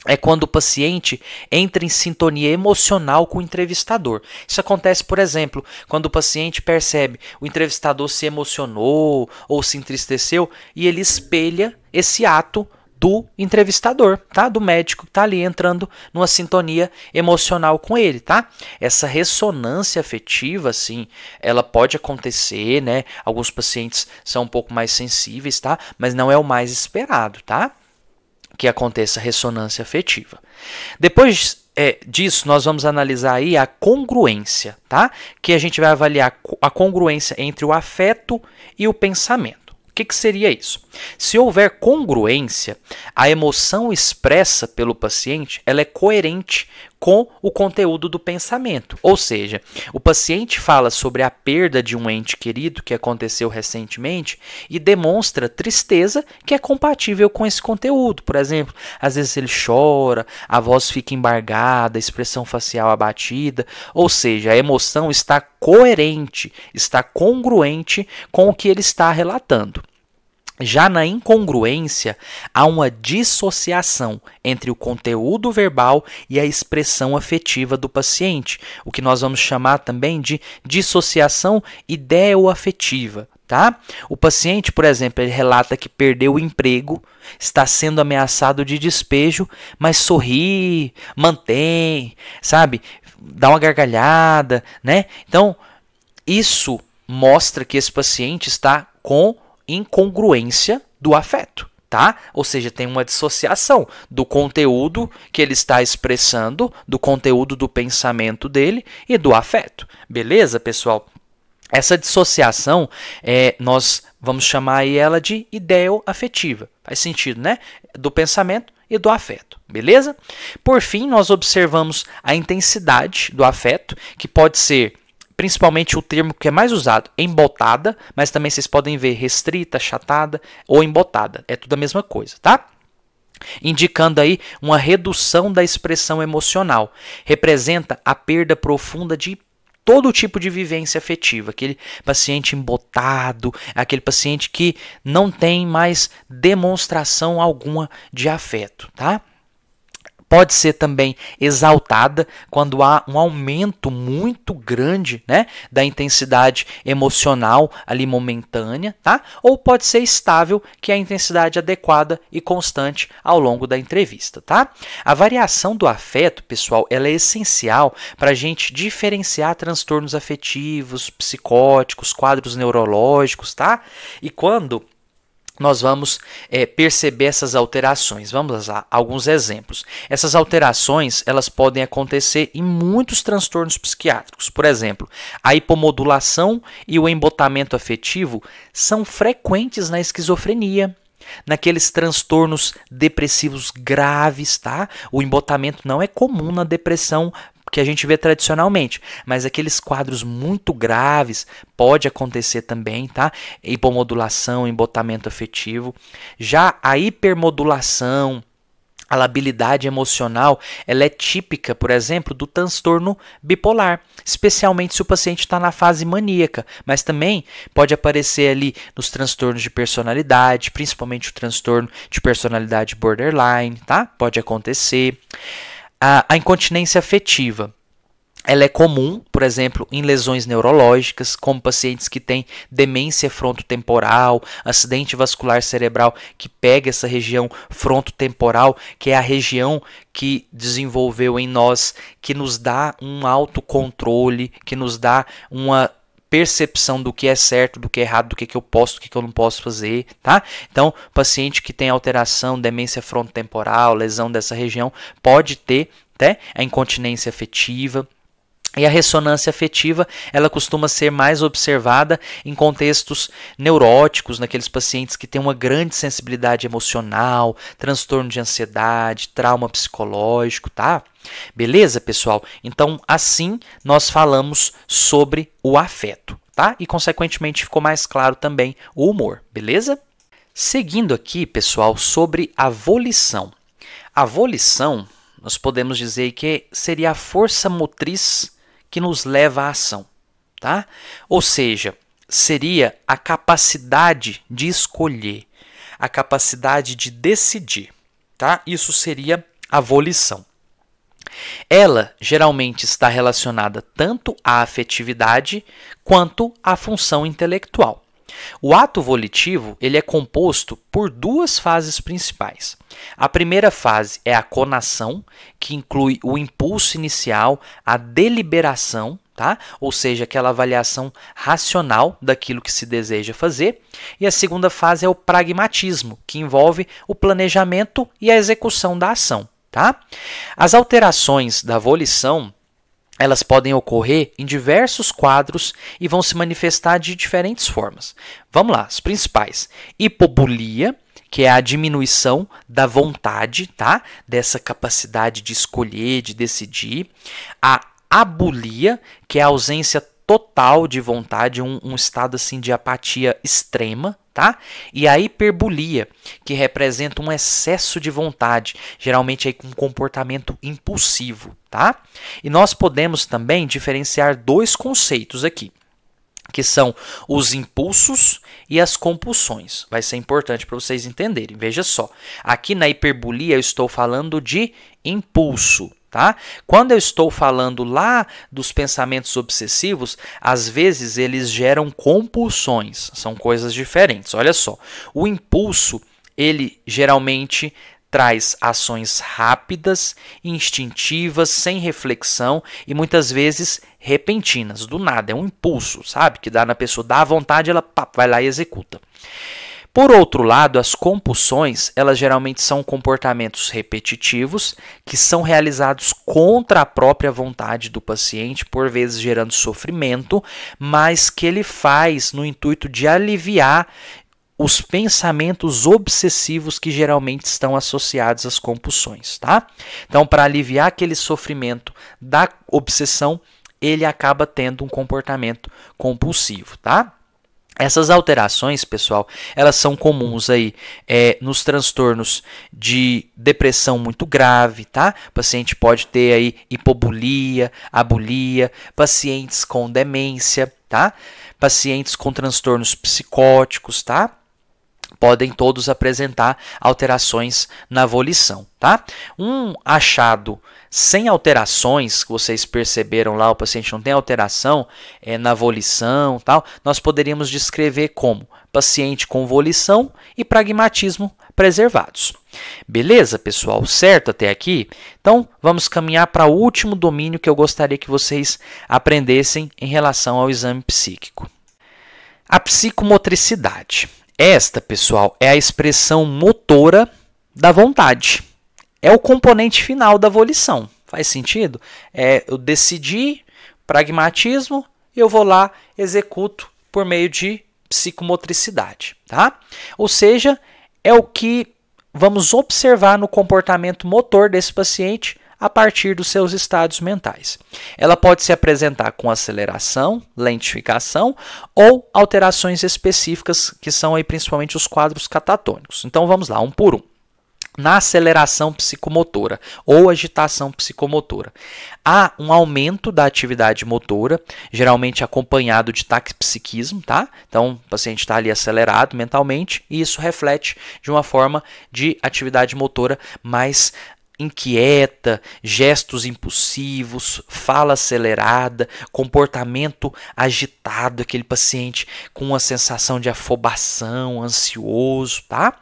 é quando o paciente entra em sintonia emocional com o entrevistador. Isso acontece, por exemplo, quando o paciente percebe o entrevistador se emocionou ou se entristeceu e ele espelha esse ato do entrevistador, tá? Do médico que está ali entrando numa sintonia emocional com ele, tá? Essa ressonância afetiva, assim, ela pode acontecer, né? Alguns pacientes são um pouco mais sensíveis, tá? Mas não é o mais esperado, tá? Que aconteça ressonância afetiva. Depois disso, nós vamos analisar aí a congruência, tá? Que a gente vai avaliar a congruência entre o afeto e o pensamento. O que seria isso? Se houver congruência, a emoção expressa pelo paciente ela é coerente com o conteúdo do pensamento. Ou seja, o paciente fala sobre a perda de um ente querido que aconteceu recentemente e demonstra tristeza que é compatível com esse conteúdo. Por exemplo, às vezes ele chora, a voz fica embargada, a expressão facial abatida. Ou seja, a emoção está coerente, está congruente com o que ele está relatando. Já na incongruência, há uma dissociação entre o conteúdo verbal e a expressão afetiva do paciente, o que nós vamos chamar também de dissociação ideo-afetiva. Tá? O paciente, por exemplo, ele relata que perdeu o emprego, está sendo ameaçado de despejo, mas sorri, mantém, sabe? Dá uma gargalhada, né? Então, isso mostra que esse paciente está com incongruência do afeto, tá? Ou seja, tem uma dissociação do conteúdo que ele está expressando, do conteúdo do pensamento dele e do afeto. Beleza, pessoal? Essa dissociação, nós vamos chamar aí ela de ideo-afetiva. Faz sentido, né? Do pensamento e do afeto, beleza? Por fim, nós observamos a intensidade do afeto, que pode ser principalmente o termo que é mais usado, embotada, mas também vocês podem ver restrita, achatada ou embotada. É tudo a mesma coisa, tá? Indicando aí uma redução da expressão emocional. Representa a perda profunda de todo tipo de vivência afetiva. Aquele paciente embotado, aquele paciente que não tem mais demonstração alguma de afeto, tá? Pode ser também exaltada quando há um aumento muito grande, né, da intensidade emocional ali momentânea, tá? Ou pode ser estável, que é a intensidade adequada e constante ao longo da entrevista, tá? A variação do afeto, pessoal, ela é essencial para a gente diferenciar transtornos afetivos, psicóticos, quadros neurológicos, tá? E quando nós vamos perceber essas alterações. Vamos lá, alguns exemplos. Essas alterações elas podem acontecer em muitos transtornos psiquiátricos. Por exemplo, a hipomodulação e o embotamento afetivo são frequentes na esquizofrenia, naqueles transtornos depressivos graves, tá? O embotamento não é comum na depressão que a gente vê tradicionalmente, mas aqueles quadros muito graves pode acontecer também, tá? Hipomodulação, embotamento afetivo. Já a hipermodulação, a labilidade emocional, ela é típica, por exemplo, do transtorno bipolar, especialmente se o paciente está na fase maníaca, mas também pode aparecer ali nos transtornos de personalidade, principalmente o transtorno de personalidade borderline, tá? Pode acontecer. A incontinência afetiva, ela é comum, por exemplo, em lesões neurológicas, como pacientes que têm demência frontotemporal, acidente vascular cerebral, que pega essa região frontotemporal, que é a região que desenvolveu em nós, que nos dá um autocontrole, que nos dá uma percepção do que é certo, do que é errado, do que eu posso, do que eu não posso fazer, tá? Então, paciente que tem alteração, demência frontotemporal, lesão dessa região, pode ter, né, a incontinência afetiva. E a ressonância afetiva, ela costuma ser mais observada em contextos neuróticos, naqueles pacientes que têm uma grande sensibilidade emocional, transtorno de ansiedade, trauma psicológico, tá? Beleza, pessoal? Então, assim, nós falamos sobre o afeto, tá? E, consequentemente, ficou mais claro também o humor, beleza? Seguindo aqui, pessoal, sobre a volição. A volição, nós podemos dizer que seria a força motriz que nos leva à ação, tá? Ou seja, seria a capacidade de escolher, a capacidade de decidir, tá? Isso seria a volição. Ela geralmente está relacionada tanto à afetividade quanto à função intelectual. O ato volitivo ele é composto por duas fases principais. A primeira fase é a conação, que inclui o impulso inicial, a deliberação, tá? Ou seja, aquela avaliação racional daquilo que se deseja fazer. E a segunda fase é o pragmatismo, que envolve o planejamento e a execução da ação. tá? As alterações da volição, elas podem ocorrer em diversos quadros e vão se manifestar de diferentes formas. Vamos lá, as principais. Hipobulia, que é a diminuição da vontade, tá? Dessa capacidade de escolher, de decidir. A abulia, que é a ausência total de vontade, um estado assim de apatia extrema, tá? E a hiperbulia, que representa um excesso de vontade, geralmente aí com comportamento impulsivo, tá? E nós podemos também diferenciar dois conceitos aqui, que são os impulsos e as compulsões. Vai ser importante para vocês entenderem. Veja só, aqui na hiperbulia eu estou falando de impulso, tá? Quando eu estou falando lá dos pensamentos obsessivos, às vezes eles geram compulsões, são coisas diferentes. Olha só, o impulso, ele geralmente traz ações rápidas, instintivas, sem reflexão e muitas vezes repentinas, do nada, é um impulso, sabe? Que dá na pessoa, dá a vontade, ela vai lá e executa. Por outro lado, as compulsões, elas geralmente são comportamentos repetitivos que são realizados contra a própria vontade do paciente, por vezes gerando sofrimento, mas que ele faz no intuito de aliviar os pensamentos obsessivos que geralmente estão associados às compulsões, tá? Então, para aliviar aquele sofrimento da obsessão, ele acaba tendo um comportamento compulsivo, tá? Essas alterações, pessoal, elas são comuns aí nos transtornos de depressão muito grave, tá? O paciente pode ter aí hipobulia, abulia, pacientes com demência, tá? Pacientes com transtornos psicóticos, tá? Podem todos apresentar alterações na volição, tá? Um achado sem alterações, que vocês perceberam lá, o paciente não tem alteração na volição, tal, nós poderíamos descrever como paciente com volição e pragmatismo preservados. Beleza, pessoal? Certo até aqui? Então, vamos caminhar para o último domínio que eu gostaria que vocês aprendessem em relação ao exame psíquico. A psicomotricidade. Esta, pessoal, é a expressão motora da vontade. É o componente final da volição. Faz sentido? Eu decidi, pragmatismo, eu vou lá, executo por meio de psicomotricidade, tá? Ou seja, é o que vamos observar no comportamento motor desse paciente a partir dos seus estados mentais. Ela pode se apresentar com aceleração, lentificação ou alterações específicas, que são aí principalmente os quadros catatônicos. Então vamos lá, um por um. Na aceleração psicomotora ou agitação psicomotora, há um aumento da atividade motora, geralmente acompanhado de taquipsiquismo, tá? Então, o paciente está ali acelerado mentalmente e isso reflete de uma forma de atividade motora mais inquieta, gestos impulsivos, fala acelerada, comportamento agitado, aquele paciente com uma sensação de afobação, ansioso, tá?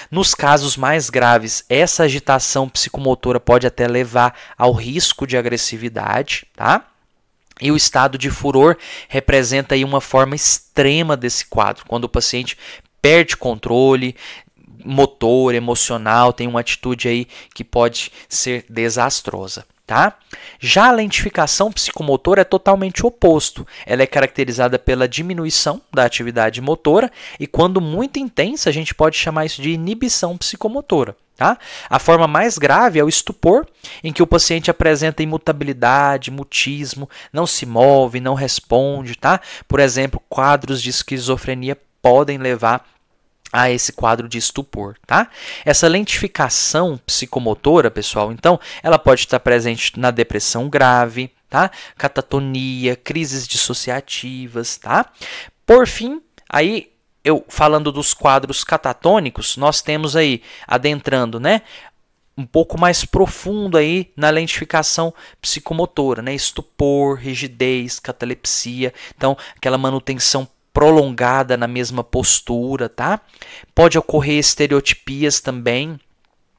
Nos casos mais graves, essa agitação psicomotora pode até levar ao risco de agressividade, tá? E o estado de furor representa aí uma forma extrema desse quadro, quando o paciente perde controle motor, emocional, tem uma atitude aí que pode ser desastrosa, tá? Já a lentificação psicomotora é totalmente oposto. Ela é caracterizada pela diminuição da atividade motora e quando muito intensa, a gente pode chamar isso de inibição psicomotora, tá? A forma mais grave é o estupor, em que o paciente apresenta imutabilidade, mutismo, não se move, não responde, tá? Por exemplo, quadros de esquizofrenia podem levar a esse quadro de estupor, tá? Essa lentificação psicomotora, pessoal, então, ela pode estar presente na depressão grave, tá? Catatonia, crises dissociativas, tá? Por fim, aí, eu falando dos quadros catatônicos, nós temos aí, adentrando, né? Um pouco mais profundo aí na lentificação psicomotora, né? Estupor, rigidez, catalepsia, então, aquela manutenção prolongada na mesma postura, tá? Pode ocorrer estereotipias também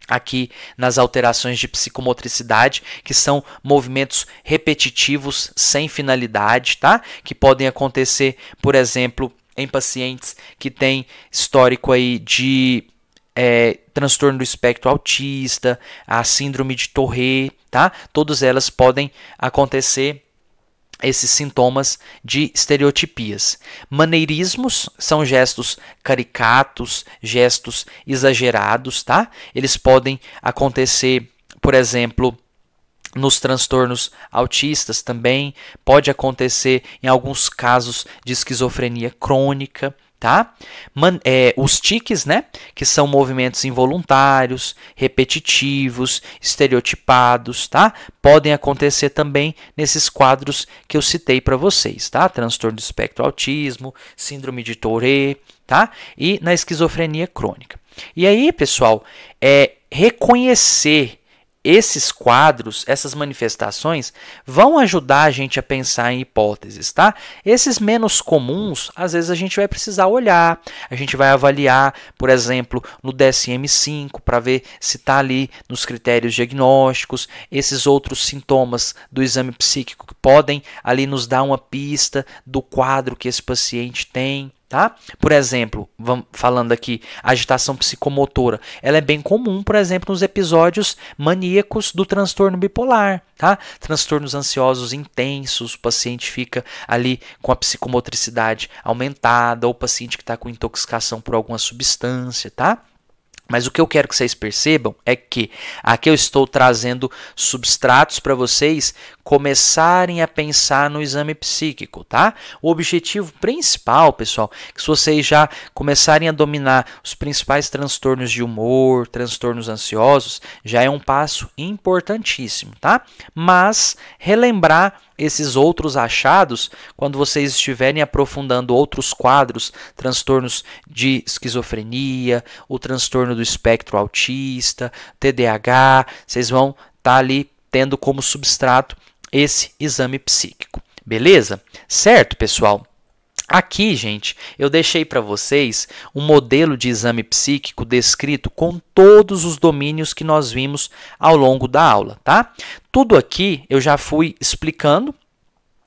aqui nas alterações de psicomotricidade, que são movimentos repetitivos sem finalidade, tá? Que podem acontecer, por exemplo, em pacientes que têm histórico aí de transtorno do espectro autista, a síndrome de Tourette, tá? Todas elas podem acontecer esses sintomas de estereotipias. Maneirismos são gestos caricatos, gestos exagerados, tá? Eles podem acontecer, por exemplo, nos transtornos autistas também, pode acontecer em alguns casos de esquizofrenia crônica, tá? Os tiques, né, que são movimentos involuntários, repetitivos, estereotipados, tá? Podem acontecer também nesses quadros que eu citei para vocês, tá? Transtorno do espectro autismo, síndrome de Tourette, tá? E na esquizofrenia crônica. E aí, pessoal, reconhecer esses quadros, essas manifestações, vão ajudar a gente a pensar em hipóteses, tá? Esses menos comuns, às vezes a gente vai precisar olhar, a gente vai avaliar, por exemplo, no DSM-5, para ver se está ali nos critérios diagnósticos, esses outros sintomas do exame psíquico que podem ali nos dar uma pista do quadro que esse paciente tem. Tá? Por exemplo, falando aqui, agitação psicomotora, ela é bem comum, por exemplo, nos episódios maníacos do transtorno bipolar, tá? Transtornos ansiosos intensos, o paciente fica ali com a psicomotricidade aumentada, ou o paciente que está com intoxicação por alguma substância, tá? Mas o que eu quero que vocês percebam é que aqui eu estou trazendo substratos para vocês começarem a pensar no exame psíquico, tá? O objetivo principal, pessoal, é que se vocês já começarem a dominar os principais transtornos de humor, transtornos ansiosos, já é um passo importantíssimo, tá? Mas relembrar esses outros achados quando vocês estiverem aprofundando outros quadros, transtornos de esquizofrenia, o transtorno do espectro autista, TDAH, vocês vão estar ali tendo como substrato esse exame psíquico. Beleza? Certo, pessoal? Aqui, gente, eu deixei para vocês um modelo de exame psíquico descrito com todos os domínios que nós vimos ao longo da aula, tá? Tudo aqui eu já fui explicando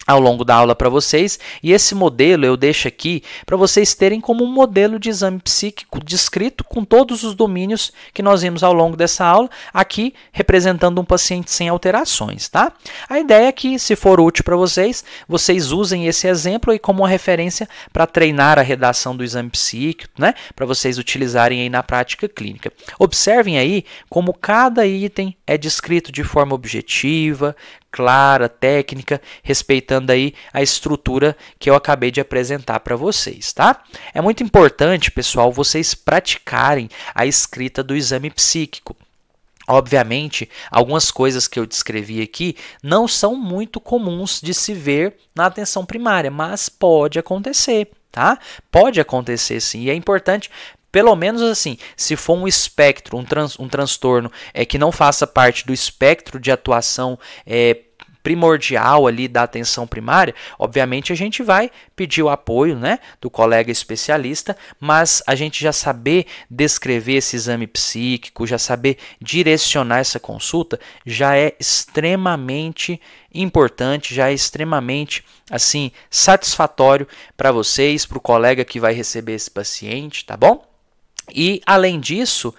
ao longo da aula para vocês, e esse modelo eu deixo aqui para vocês terem como um modelo de exame psíquico descrito com todos os domínios que nós vimos ao longo dessa aula, aqui representando um paciente sem alterações, tá? A ideia é que, se for útil para vocês, vocês usem esse exemplo aí como uma referência para treinar a redação do exame psíquico, né? Para vocês utilizarem aí na prática clínica. Observem aí como cada item é descrito de forma objetiva, clara, técnica, respeitando aí a estrutura que eu acabei de apresentar para vocês, tá? É muito importante, pessoal, vocês praticarem a escrita do exame psíquico. Obviamente, algumas coisas que eu descrevi aqui não são muito comuns de se ver na atenção primária, mas pode acontecer, tá? Pode acontecer sim, e é importante. Pelo menos assim, se for um espectro, um transtorno que não faça parte do espectro de atuação primordial ali da atenção primária, obviamente a gente vai pedir o apoio, né, do colega especialista, mas a gente já saber descrever esse exame psíquico, já saber direcionar essa consulta, já é extremamente importante, já é extremamente assim satisfatório para vocês, para o colega que vai receber esse paciente, tá bom? E, além disso,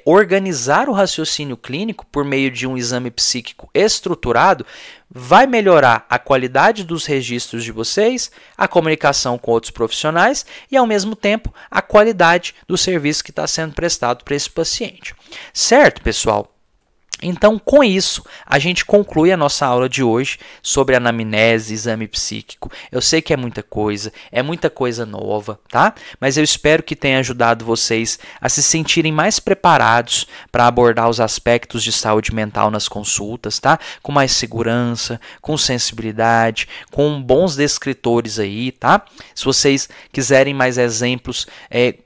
organizar o raciocínio clínico por meio de um exame psíquico estruturado vai melhorar a qualidade dos registros de vocês, a comunicação com outros profissionais e, ao mesmo tempo, a qualidade do serviço que está sendo prestado para esse paciente. Certo, pessoal? Então, com isso, a gente conclui a nossa aula de hoje sobre anamnese, exame psíquico. Eu sei que é muita coisa nova, tá? Mas eu espero que tenha ajudado vocês a se sentirem mais preparados para abordar os aspectos de saúde mental nas consultas, tá? Com mais segurança, com sensibilidade, com bons descritores aí, tá? Se vocês quiserem mais exemplos,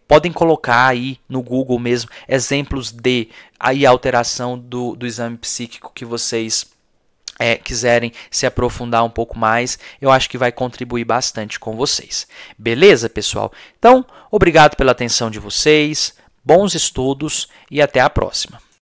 podem colocar aí no Google mesmo exemplos de aí alteração do exame psíquico que vocês quiserem se aprofundar um pouco mais. Eu acho que vai contribuir bastante com vocês. Beleza, pessoal? Então, obrigado pela atenção de vocês, bons estudos e até a próxima.